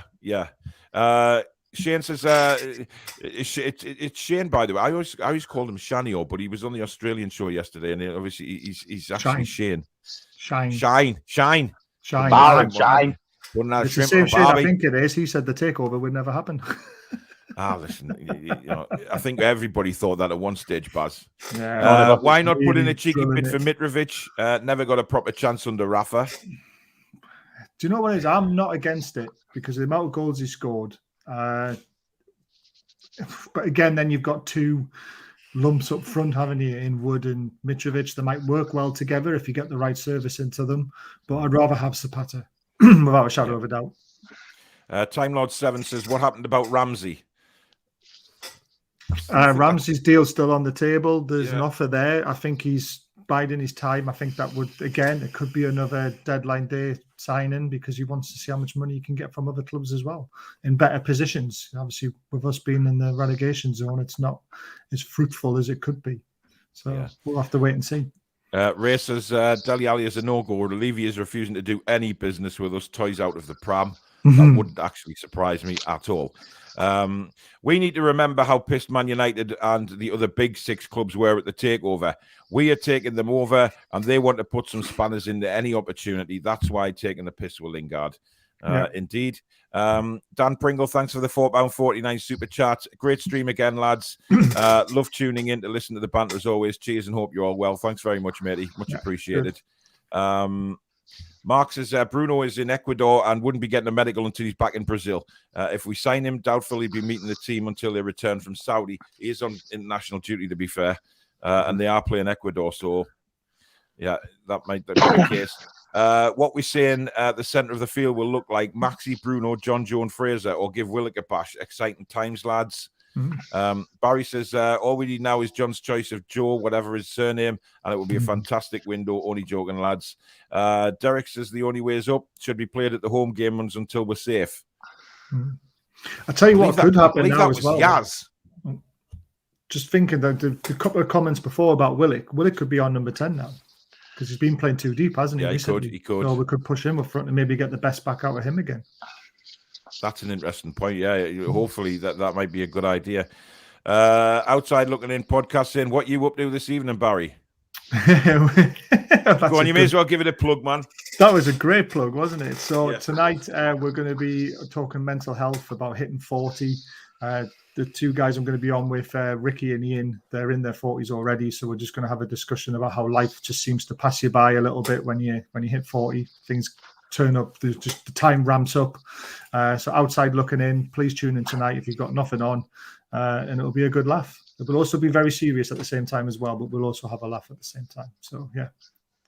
Shane says it's Shane, by the way. I always called him Shanio, but he was on the Australian show yesterday, and obviously he's actually Shane. Shine. Shine. It's the same shit, I think it is. He said the takeover would never happen. Listen, I think everybody thought that at one stage, Baz. Yeah, why not put in a cheeky bid for Mitrovic? Never got a proper chance under Rafa. Do you know what it is? I'm not against it because of the amount of goals he scored. But again, then you've got two lumps up front, haven't you, in Wood and Mitrovic. They might work well together if you get the right service into them. But I'd rather have Zapata. Without a shadow of a doubt. Time Lord 7 says, what happened about Ramsey? Ramsey's deal's still on the table. There's an offer there. I think he's biding his time. I think that would, again, it could be another deadline day signing because he wants to see how much money he can get from other clubs as well in better positions. Obviously, with us being in the relegation zone, it's not as fruitful as it could be. So we'll have to wait and see. Ray says, Dele Alli is a no-go. Levy is refusing to do any business with us. Toys out of the pram. That wouldn't actually surprise me at all. We need to remember how pissed Man United and the other big 6 clubs were at the takeover. We are taking them over, and they want to put some spanners into any opportunity. That's why taking the piss with Lingard. Indeed. Dan Pringle, thanks for the £4.49 super chat. Great stream again, lads. Love tuning in to listen to the banter as always. Cheers and hope you're all well. Thanks very much, matey. Much appreciated. Mark says Bruno is in Ecuador and wouldn't be getting a medical until he's back in Brazil. If we sign him, doubtful he'd be meeting the team until they return from Saudi. He is on international duty, to be fair, and they are playing Ecuador, so yeah, that might be the case. What we're saying the centre of the field will look like Maxi, Bruno, John Joe and Fraser, or give Willock a bash. Exciting times, lads. Barry says all we need now is John's choice of Joe, whatever his surname, and it will be a fantastic window. Only joking, lads. Derek says the only way is up. Should be played at the home game runs until we're safe. I'll tell you what could happen now as well. Yaz. Just thinking that the couple of comments before about Willock could be on number 10 now, because he's been playing too deep, hasn't he? Yeah, he could. So we could push him up front and maybe get the best back out of him again. That's an interesting point. Yeah, hopefully that might be a good idea. Outside looking in, podcast saying, what you up to this evening, Barry? Go on, you may as well give it a plug, man. That was a great plug, wasn't it? So tonight we're going to be talking mental health, about hitting 40. The 2 guys I'm going to be on with, Ricky and Ian, they're in their 40s already. So we're just going to have a discussion about how life just seems to pass you by a little bit when you hit 40. Things turn up, the time ramps up. So outside looking in, please tune in tonight if you've got nothing on, and it'll be a good laugh. It will also be very serious at the same time as well, but we'll also have a laugh at the same time. So yeah,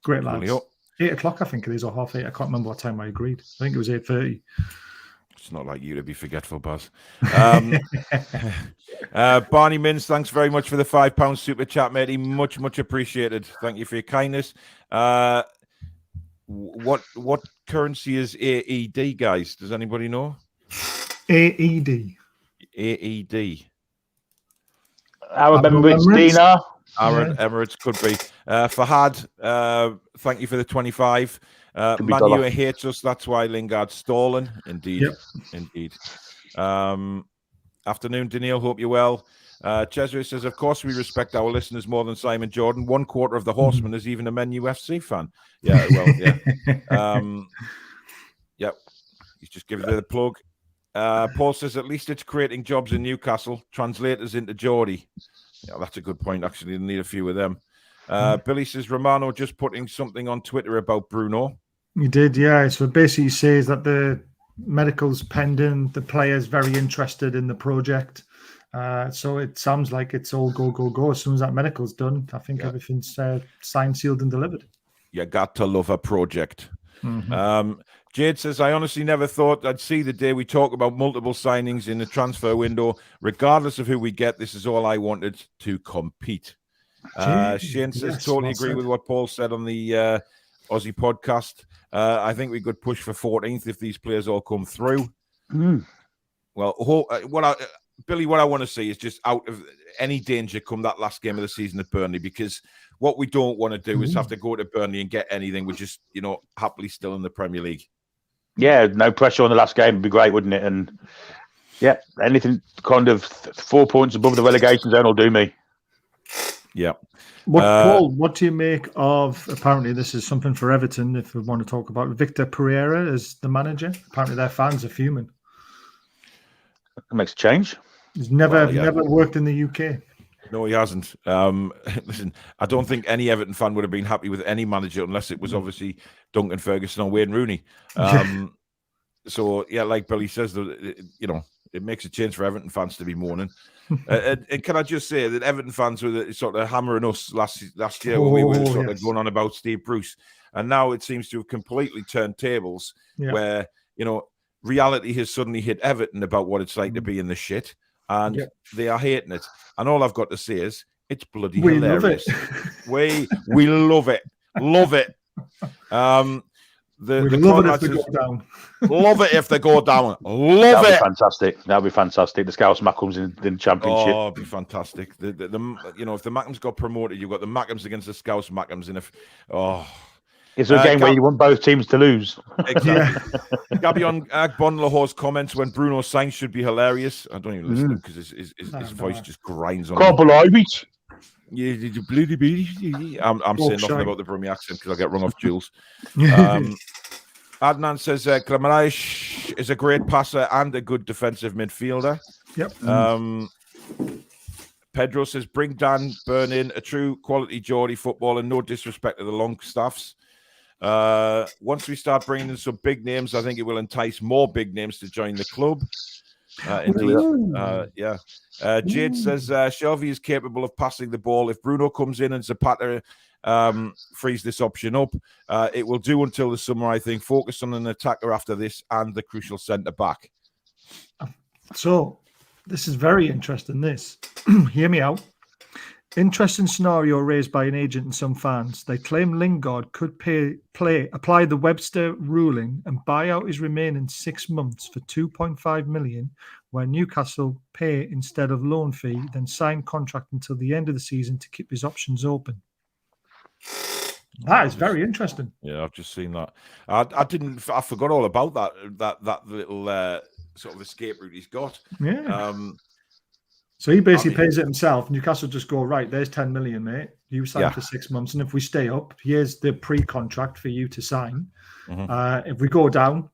great lads. 8 o'clock I think it is, or 8:30. I can't remember what time I agreed. I think it was 8:30. It's not like you to be forgetful, Buzz. Barney Mins, thanks very much for the £5 super chat, matey. Much appreciated. Thank you for your kindness. What currency is AED, guys? Does anybody know? AED. Arab Emirates dinar. Arab Emirates could be. Fahad, thank you for the 25. Manu hates us. That's why Lingard's stalling. Indeed. Afternoon, Daniil. Hope you're well. Cesare says, of course, we respect our listeners more than Simon Jordan. 1/4 of the Horsemen is even a Men UFC fan. Yeah, well, yeah. He's just giving it a plug. Paul says, at least it's creating jobs in Newcastle. Translators into Geordie. Yeah, that's a good point, actually. They need a few of them. Billy says, Romano just putting something on Twitter about Bruno. He did, yeah. So basically he says that the medical's pending. The player's very interested in the project. So it sounds like it's all go. As soon as that medical's done, I think everything's signed, sealed and delivered. You got to love a project. Jade says, I honestly never thought I'd see the day we talk about multiple signings in the transfer window. Regardless of who we get, this is all I wanted, to compete. Shane says, totally agree with what Paul said on the Aussie podcast. I think we could push for 14th if these players all come through. Well, Billy, what I want to see is just out of any danger come that last game of the season at Burnley, because what we don't want to do is have to go to Burnley and get anything. We're just, happily still in the Premier League. Yeah, no pressure on the last game would be great, wouldn't it? And yeah, anything kind of 4 points above the relegation zone will do me. Yeah. Paul, what do you make of, apparently this is something for Everton, if we want to talk about Victor Pereira as the manager? Apparently their fans are fuming. That makes a change. He's never worked in the UK. No, he hasn't. Listen, I don't think any Everton fan would have been happy with any manager unless it was obviously Duncan Ferguson or Wayne Rooney. So, yeah, like Billy says, it makes a change for Everton fans to be mourning. And can I just say that Everton fans were sort of hammering us last year when we were sort of going on about Steve Bruce. And now it seems to have completely turned tables where, reality has suddenly hit Everton about what it's like to be in the shit. And they are hating it. And all I've got to say is, it's bloody hilarious. We love it. Love it. We love it if they go down. Love it if they go down. That'd be fantastic. That'd be fantastic. The Scouse Mackems in the Championship. Oh, it'd be fantastic. If the Mackems got promoted, you've got the Mackems against the Scouse Mackems. And It's a game where you want both teams to lose. Exactly. Gabby on Bon Lahore's comments when Bruno signs should be hilarious. I don't even listen because his voice just grinds on me. Can't believe it. Yeah, I'm saying nothing about the Brummie accent because I'll get rung off Jules. Adnan says Guimarães is a great passer and a good defensive midfielder. Yep. Pedro says bring Dan Burn in, a true quality Geordie footballer. No disrespect to the Longstaffs. Once we start bringing in some big names, I think it will entice more big names to join the club. Indeed. Jade says Shelby is capable of passing the ball. If Bruno comes in and Zapata frees this option up, it will do until the summer, I think. Focus on an attacker after this and the crucial centre-back. So, this is very interesting, this. Hear me out. Interesting scenario raised by an agent and some fans. They claim Lingard could apply the Webster ruling and buy out his remaining 6 months for 2.5 million, where Newcastle pay instead of loan fee, then sign contract until the end of the season to keep his options open. That is very interesting. Yeah, I've just seen that. I forgot all about that little sort of escape route he's got. Yeah. So he basically pays it himself. Newcastle just go, right, there's 10 million, mate. You sign for 6 months. And if we stay up, here's the pre-contract for you to sign. If we go down,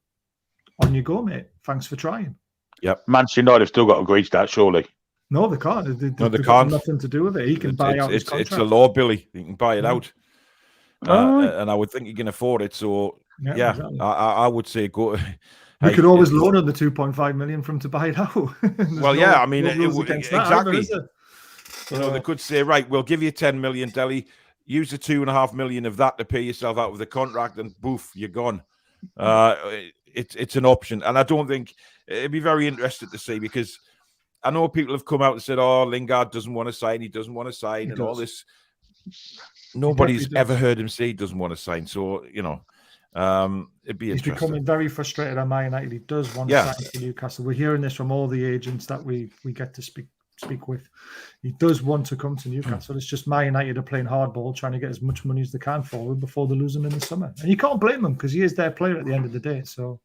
on you go, mate. Thanks for trying. Yep. Manchester United have still got to agree to that, surely. No, they can't. They can't. Got nothing to do with it. He can buy out his contract. It's a law, Billy. He can buy it out. And I would think he can afford it. So, exactly. I would say go... We could always loan on the 2.5 million from to buy it out. I mean, exactly. They could say, right, we'll give you 10 million, Dele. Use the 2.5 million of that to pay yourself out of the contract, and boof, you're gone. It's an option, and I don't think it'd be very interesting to see, because I know people have come out and said, "Oh, Lingard doesn't want to sign. He doesn't want to sign," and all this. Nobody's ever heard him say he doesn't want to sign. So it'd be interesting. He's becoming very frustrated on Man United. He does want to sign for Newcastle. We're hearing this from all the agents that we get to speak with. He does want to come to Newcastle. It's just Man United are playing hardball, trying to get as much money as they can for him before they lose him in the summer. And you can't blame them, because he is their player at the end of the day. So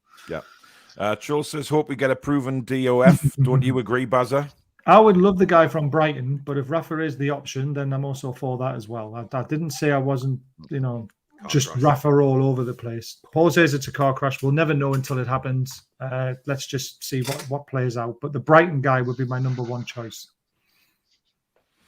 Troll says, hope we get a proven DOF. Don't you agree, Bazza? I would love the guy from Brighton, but if Rafa is the option, then I'm also for that as well. I didn't say I wasn't, just Rafa all over the place. Paul says it's a car crash. We'll never know until it happens. Let's just see what plays out. But the Brighton guy would be my number one choice,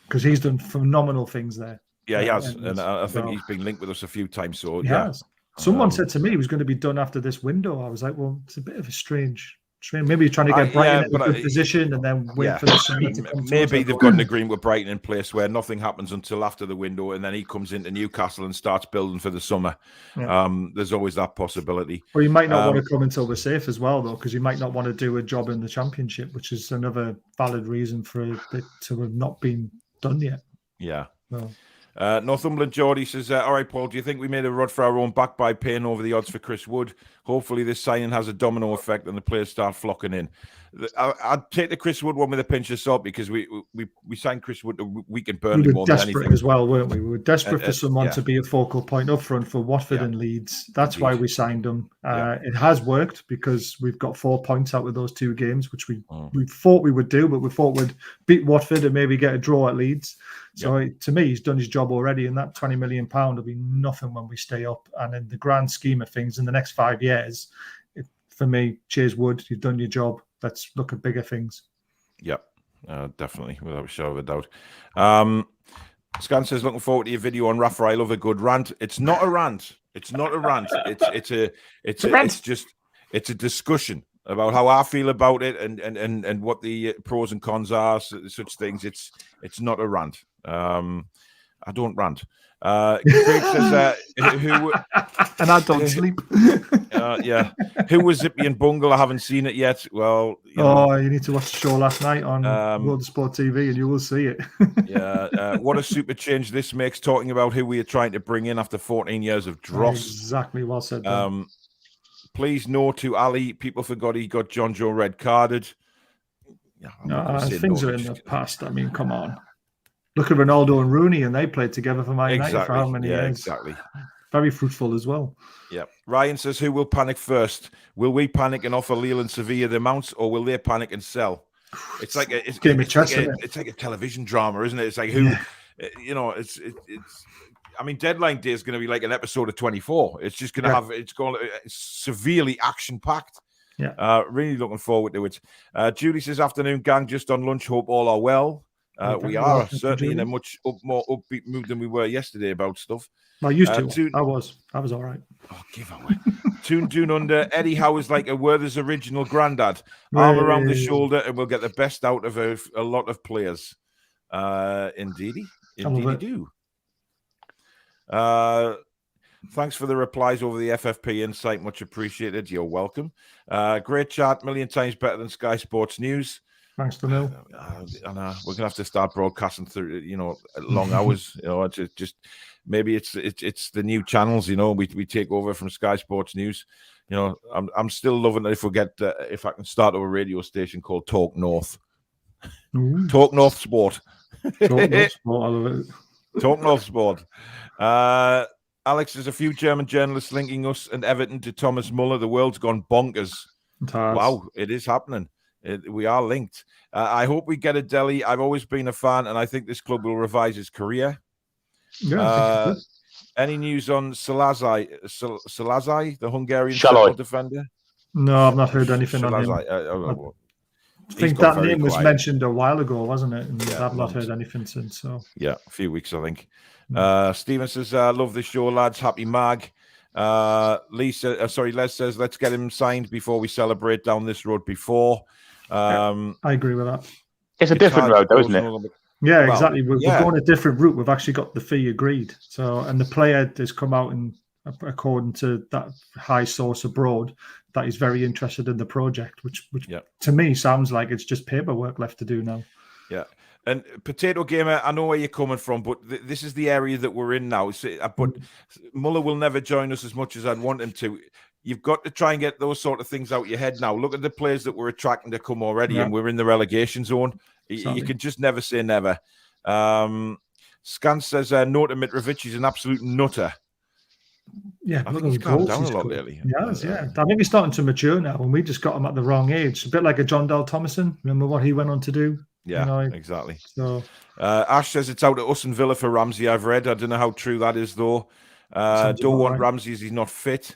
because he's done phenomenal things there. Yeah, he has. And I think he's been linked with us a few times. So he has. Someone said to me he was going to be done after this window. I was like, well, it's a bit of a strange. Maybe he's trying to get Brighton in a good position and then wait for the summer to come. Maybe they've got an agreement with Brighton in place where nothing happens until after the window, and then he comes into Newcastle and starts building for the summer. There's always that possibility. Or you might not want to come until we're safe as well, though, because you might not want to do a job in the Championship, which is another valid reason for it to have not been done yet. Yeah. Well. Northumberland Geordie says, all right, Paul, do you think we made a rod for our own back by paying over the odds for Chris Wood? Hopefully this signing has a domino effect and the players start flocking in. I'd take the Chris Wood one with a pinch of salt, because we signed Chris Wood to weaken Burnley more than anything. We were desperate as well, weren't we? We were desperate for someone to be a focal point up front for Watford and Leeds. That's why we signed him. It has worked, because we've got 4 points out with those 2 games, which we thought we would do, but we thought we'd beat Watford and maybe get a draw at Leeds. So to me, he's done his job already, and that £20 million will be nothing when we stay up. And in the grand scheme of things, in the next 5 years, for me, cheers Wood, you've done your job. Let's look at bigger things. Yep, definitely, without a shadow of a doubt. Scan says, looking forward to your video on Rafa. I love a good rant. It's not a rant. It's not a rant. It's a discussion about how I feel about it and what the pros and cons are, such things. It's not a rant. I don't rant. Craig says, and I don't sleep. Who was Zippy and Bungle? I haven't seen it yet. Well, you need to watch the show last night on World Sport TV, and you will see it. What a super change this makes, talking about who we are trying to bring in after 14 years of dross. Exactly, well said. Please no to Ali. People forgot he got John Joe red carded. Things are in the past. I mean, come on. Look at Ronaldo and Rooney, and they played together for Man United for how many years? Exactly. very fruitful as well. Yeah. Ryan says, who will panic first? Will we panic and offer Lille and Sevilla the amounts, or will they panic and sell? It's like it's like a television drama, isn't it? It's like who, it's. I mean, deadline day is going to be like an episode of 24. It's just going to it's severely action packed. Yeah. Really looking forward to it. Judy says, afternoon, gang, just on lunch. Hope all are well. We are certainly in a much more upbeat mood than we were yesterday about stuff. I used to. I was all right. Oh, give away. Toon under. Eddie Howe is like a Werther's original granddad. Arm around the shoulder, and we'll get the best out of a lot of players. Indeedy do. Thanks for the replies over the FFP insight. Much appreciated. You're welcome. Great chat. Million times better than Sky Sports News. Thanks to Neil. We're gonna have to start broadcasting through, long hours. Just maybe it's the new channels. We take over from Sky Sports News. I'm still loving it if I can start a radio station called Talk North. Talk North Sport. Talk North Sport. I love it. Talk North Sport. Alex, there's a few German journalists linking us and Everton to Thomas Muller. The world's gone bonkers. Wow, it is happening. We are linked. I hope we get a Dele. I've always been a fan, and I think this club will revise his career. Yeah. Any news on Salazai, the Hungarian defender? No, I've not heard anything on him. I think that name was mentioned a while ago, wasn't it? And I've not heard anything since. So yeah, a few weeks, I think. Steven says, "Love the show, lads. Happy mag." Les says, "Let's get him signed before we celebrate down this road." I agree with that. It's a different road, though, isn't it? Yeah, exactly. We're going a different route. We've actually got the fee agreed. So, and the player has come out and, according to that high source abroad, that he's very interested in the project, which to me sounds like it's just paperwork left to do now. Yeah. And Potato Gamer, I know where you're coming from, but this is the area that we're in now. But Muller will never join us as much as I'd want him to. You've got to try and get those sort of things out of your head now. Look at the players that we're attracting to come already, and we're in the relegation zone. Exactly. You can just never say never. Scan says, no to Mitrovic, he's an absolute nutter. Yeah, I think he's calmed down a lot lately. Yes, yeah. I think he's starting to mature now, and we just got him at the wrong age. A bit like a John Dale Thomason. Remember what he went on to do? Yeah, exactly. So, Ash says it's out at us and Villa for Ramsey. I've read. I don't know how true that is, though. Don't want Ramsey as he's not fit.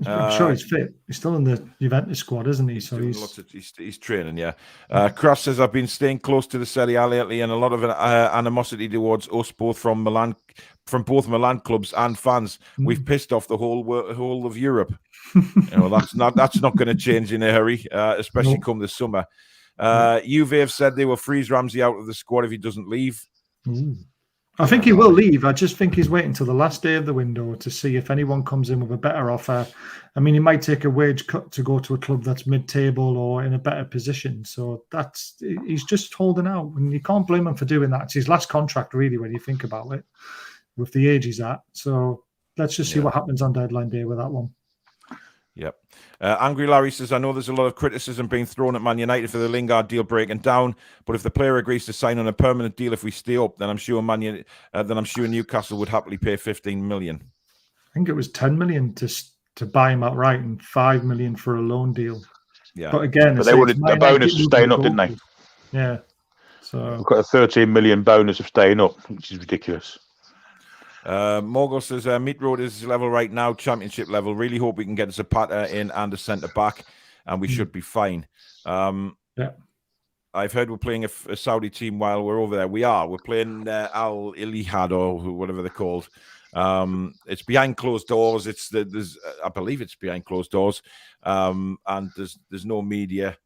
I'm sure he's fit. He's still in the Juventus squad, isn't he? So he's training, yeah. Cross says, I've been staying close to the Serie A lately, and a lot of animosity towards us, both from both Milan clubs and fans. We've pissed off the whole of Europe. That's not going to change in a hurry, especially come this summer. Juve have said they will freeze Ramsey out of the squad if he doesn't leave. I think he will leave. I just think he's waiting till the last day of the window to see if anyone comes in with a better offer. I mean, he might take a wage cut to go to a club that's mid-table or in a better position. So he's just holding out, and you can't blame him for doing that. It's his last contract, really, when you think about it, with the age he's at. So let's just see what happens on deadline day with that one. Yep. Angry Larry says, I know there's a lot of criticism being thrown at Man United for the Lingard deal breaking down, but if the player agrees to sign on a permanent deal if we stay up, then I'm sure Newcastle would happily pay 15 million. I think it was 10 million to buy him outright and 5 million for a loan deal. Yeah. But again, they wanted a bonus for staying up, didn't they? Yeah. So we've got a 13 million bonus of staying up, which is ridiculous. Morgul says Meat Road is level right now, championship level. Really hope we can get Zapata in and a centre back, and we should be fine. I've heard we're playing a Saudi team while we're over there. We are. We're playing Al Ittihad or whatever they're called. It's behind closed doors. I believe it's behind closed doors, and there's no media.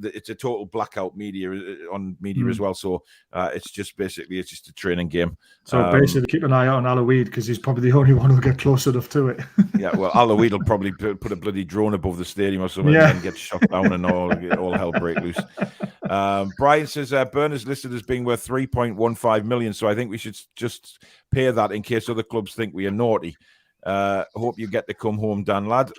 It's a total blackout on media as well. So it's just a training game. So basically, keep an eye out on Aloid because he's probably the only one who'll get close enough to it. Yeah, well, Aloid will probably put a bloody drone above the stadium or something and get shot down and all hell break loose. Brian says Burners listed as being worth 3.15 million. So I think we should just pay that in case other clubs think we are naughty. Hope you get to come home, Dan, lad.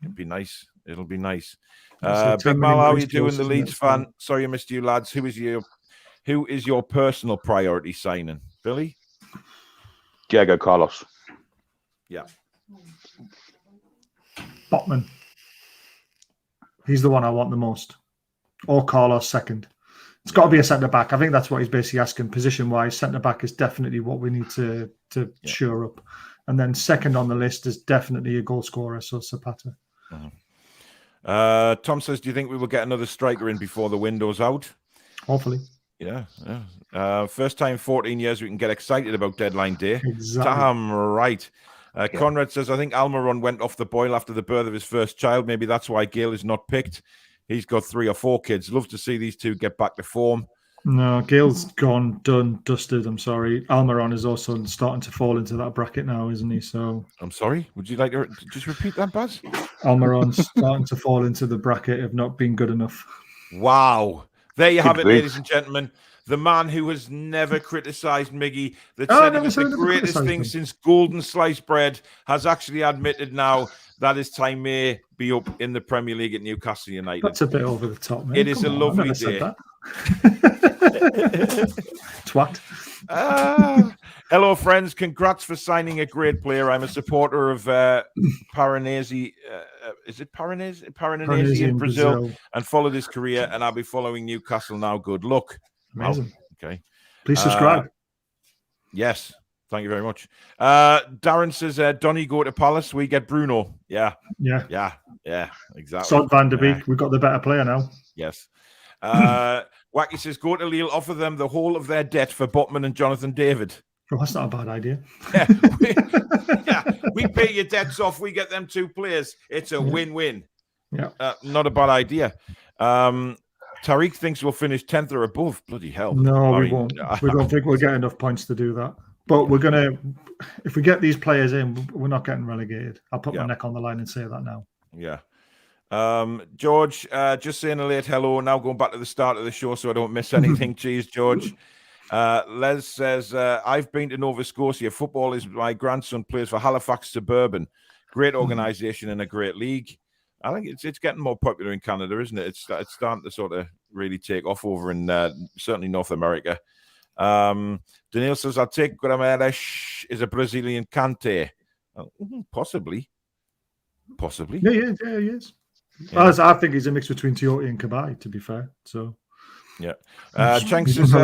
It'll be nice. It'll be nice. Big Mal, how are you doing? The Leeds fan. Sorry I missed you, lads. Who is your personal priority signing? Billy? Diego Carlos. Yeah. Botman. He's the one I want the most. Or Carlos second. It's got to be a centre-back. I think that's what he's basically asking. Position-wise, centre-back is definitely what we need to shore up. And then second on the list is definitely a goal scorer, so Zapata. Tom says, do you think we will get another striker in before the window's out? Hopefully. Yeah. First time in 14 years we can get excited about deadline day. Exactly. Damn right. Conrad says, I think Almiron went off the boil after the birth of his first child. Maybe that's why Gale is not picked. He's got 3 or 4 kids. Love to see these two get back to form. No, Gale's gone, done, dusted. I'm sorry. Almiron is also starting to fall into that bracket now, isn't he? So I'm sorry. Would you like to just repeat that, Baz? Almiron's starting to fall into the bracket of not being good enough. Wow. There you have it, ladies and gentlemen. The man who has never criticised Miggy, that said he was the greatest thing since golden sliced bread, has actually admitted now that his time may be up in the Premier League at Newcastle United. That's a bit over the top, man. It is a lovely day. Twat. Hello, friends. Congrats for signing a great player. I'm a supporter of Paranese. Is it Paranese in Brazil? And followed his career, and I'll be following Newcastle now. Good luck. Amazing. Oh, okay. Please subscribe. Yes. Thank you very much. Darren says, Donny go to Palace. We get Bruno. Yeah. Exactly. Sod Van der Beek. We've got the better player now. Yes. Wacky says, go to Lille, offer them the whole of their debt for Botman and Jonathan David. Well, that's not a bad idea. We pay your debts off. We get them 2 players. It's a win-win. Yeah. Not a bad idea. Tariq thinks we'll finish 10th or above. Bloody hell. No, we won't. We don't think we'll get enough points to do that. But we're going to, if we get these players in, we're not getting relegated. I'll put my neck on the line and say that now. Yeah. George, just saying a late hello. Now going back to the start of the show so I don't miss anything. Cheers, George. Les says, I've been to Nova Scotia. Football is my grandson plays for Halifax Suburban. Great organisation and a great league. I think it's getting more popular in Canada, isn't it? It's starting to sort of really take off over in certainly North America. Daniel says, I'll take Guimarães is a Brazilian Kante. Possibly. Yeah, he is. Yeah. Well, I think he's a mix between Tiote and Cabai, to be fair. So, yeah. Chang says,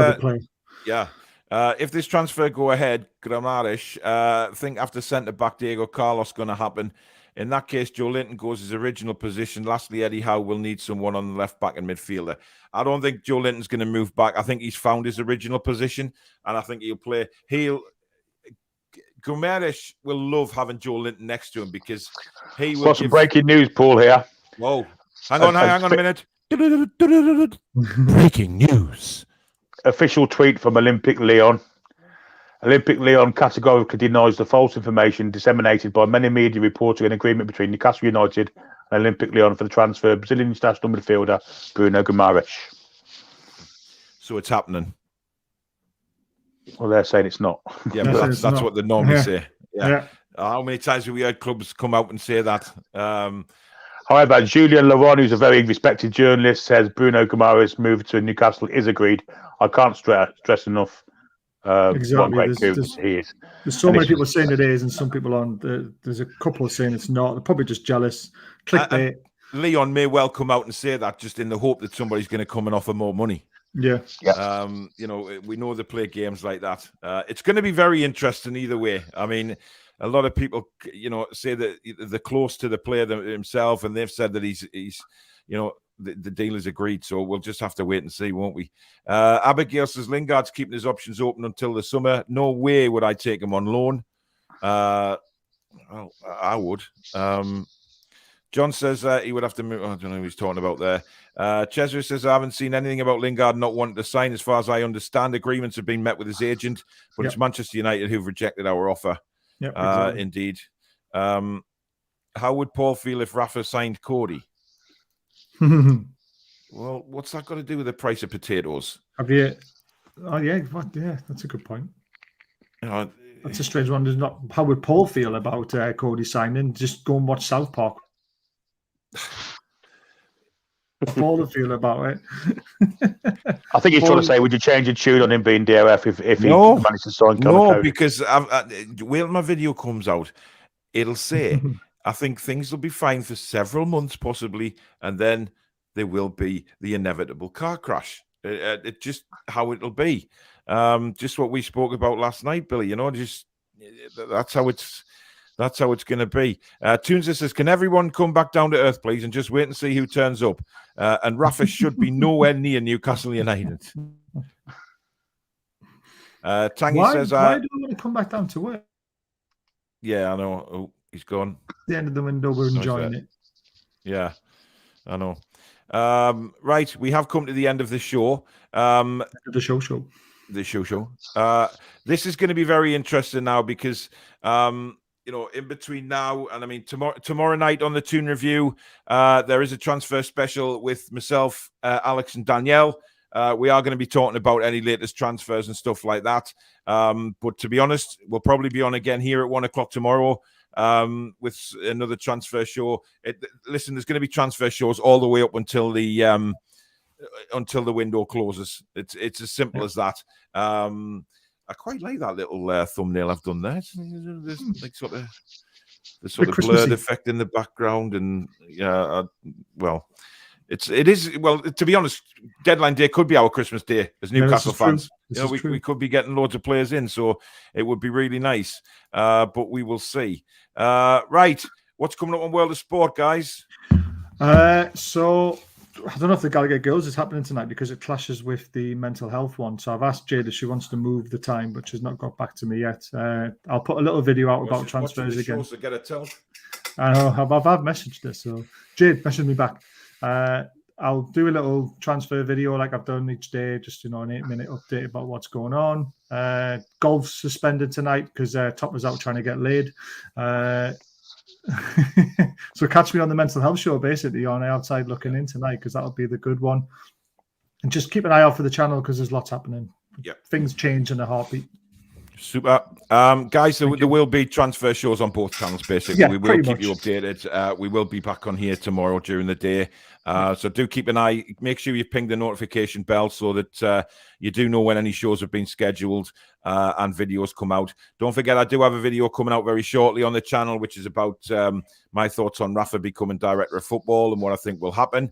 if this transfer go ahead, Guimarães, think after centre back Diego Carlos going to happen. In that case, Joe Linton goes his original position. Lastly, Eddie Howe will need someone on the left back and midfielder. I don't think Joe Linton's going to move back. I think he's found his original position, and I think Guimarães will love having Joe Linton next to him because he will. Got some breaking news, Paul, here. Whoa. Hang on a minute. Breaking news. Official tweet from Olympic Lyon. Olympic Lyon categorically denies the false information disseminated by many media reporting an agreement between Newcastle United and Olympic Lyon for the transfer of Brazilian international midfielder Bruno Guimarães. So it's happening. Well, they're saying it's not. Yeah, but that's what they normally say. Yeah. How many times have we heard clubs come out and say that? However, Julien Laurent, who's a very respected journalist, says Bruno Guimarães' move to Newcastle is agreed. I can't stress enough. Exactly. There's so many people saying it is, and some people on. There's a couple saying it's not. They're probably just jealous. Clickbait. Leon may well come out and say that just in the hope that somebody's going to come and offer more money. Yeah. We know they play games like that. It's going to be very interesting either way. I mean, a lot of people, say that they're close to the player himself, and they've said that he's the deal is agreed. So we'll just have to wait and see, won't we? Abigail says Lingard's keeping his options open until the summer. No way would I take him on loan. Well, I would. John says he would have to move. I don't know who he's talking about there. Cheswick says, I haven't seen anything about Lingard not wanting to sign. As far as I understand, agreements have been met with his agent, but it's Manchester United who've rejected our offer. Yep, exactly. Indeed. How would Paul feel if Rafa signed Cody? Well, what's that got to do with the price of potatoes? Have you? Oh, yeah. What? Yeah, that's a good point. That's a strange one. There's not. How would Paul feel about Cody signing? Just go and watch South Park. Paul feel about it. I think he's trying to say, would you change your tune on him being DOF if he managed to sign Conor No, Cody? because when my video comes out, it'll say, I think things will be fine for several months, possibly, and then there will be the inevitable car crash. It's just how it'll be. Just what we spoke about last night, Billy. You know, just that's how it's going to be. Toon says, "Can everyone come back down to earth, please, and just wait and see who turns up?" And Rafa should be nowhere near Newcastle United. Tangy says, "Why do we want to come back down to earth?" Yeah, I know. Oh, he's gone. The end of the window, we're enjoying it. Yeah, I know. Right, we have come to the end of the show. The show. This is going to be very interesting now because, you know, in between now and I mean tomorrow night on the Toon Review, there is a transfer special with myself, Alex, and Danielle. We are going to be talking about any latest transfers and stuff like that. But to be honest, we'll probably be on again here at 1 o'clock tomorrow. With another transfer show. Listen, there's going to be transfer shows all the way up until the window closes. It's as simple as that. I quite like that little thumbnail I've done there. There's like sort of blurred effect in the background, and well, it is. Well, to be honest, deadline day could be our Christmas day as Newcastle fans. You know, we could be getting loads of players in, so it would be really nice. But we will see. Right, what's coming up on World of Sport, guys? So I don't know if the Gallagher Girls is happening tonight because it clashes with the mental health one. So I've asked Jade if she wants to move the time, but she's not got back to me yet. I'll put a little video out about transfers again. To get a tell. I know I've messaged her, so Jade messaged me back. I'll do a little transfer video like I've done each day, just an 8-minute update about what's going on. Golf's suspended tonight because Topper's out trying to get laid. So catch me on the mental health show, basically on Outside Looking In tonight, because that'll be the good one. And just keep an eye out for the channel because there's lots happening. Yeah, things change in a heartbeat. Super. Guys, there will be transfer shows on both channels, basically. Yeah, we will keep you updated. We will be back on here tomorrow during the day. So do keep an eye. Make sure you ping the notification bell so that you do know when any shows have been scheduled and videos come out. Don't forget, I do have a video coming out very shortly on the channel, which is about my thoughts on Rafa becoming director of football and what I think will happen.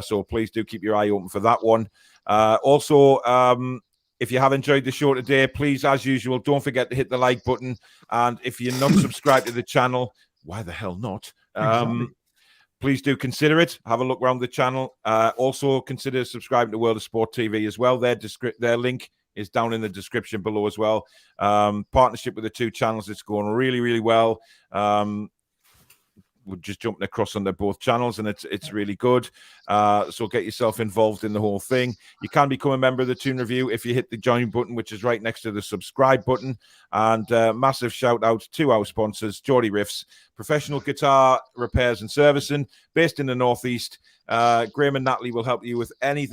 So please do keep your eye open for that one. Also, if you have enjoyed the show today, please, as usual, don't forget to hit the like button. And if you're not subscribed to the channel, why the hell not? Exactly. Please do consider it. Have a look around the channel. Also, consider subscribing to World of Sport TV as well. Their link is down in the description below as well. Partnership with the two channels. It's going really, really well. We're just jumping across on both channels, and it's really good. So get yourself involved in the whole thing. You can become a member of the Toon Review if you hit the join button, which is right next to the subscribe button. And massive shout out to our sponsors, Geordie Riffs, professional guitar repairs and servicing, based in the Northeast. Graham and Natalie will help you with any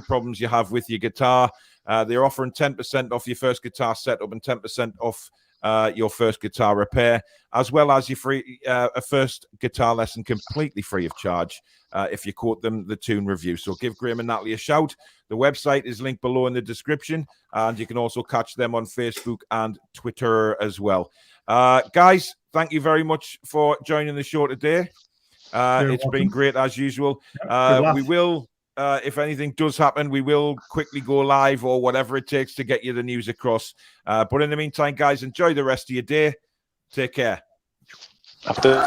problems you have with your guitar. They're offering 10% off your first guitar setup and 10% off your first guitar repair, as well as your free a first guitar lesson completely free of charge if you quote them the Toon Review. So give Graham and Natalie a shout. The website is linked below in the description, and you can also catch them on Facebook and Twitter as well. Guys, thank you very much for joining the show today. It's been great as usual. We will if anything does happen, we will quickly go live or whatever it takes to get you the news across. But in the meantime, guys, enjoy the rest of your day. Take care. After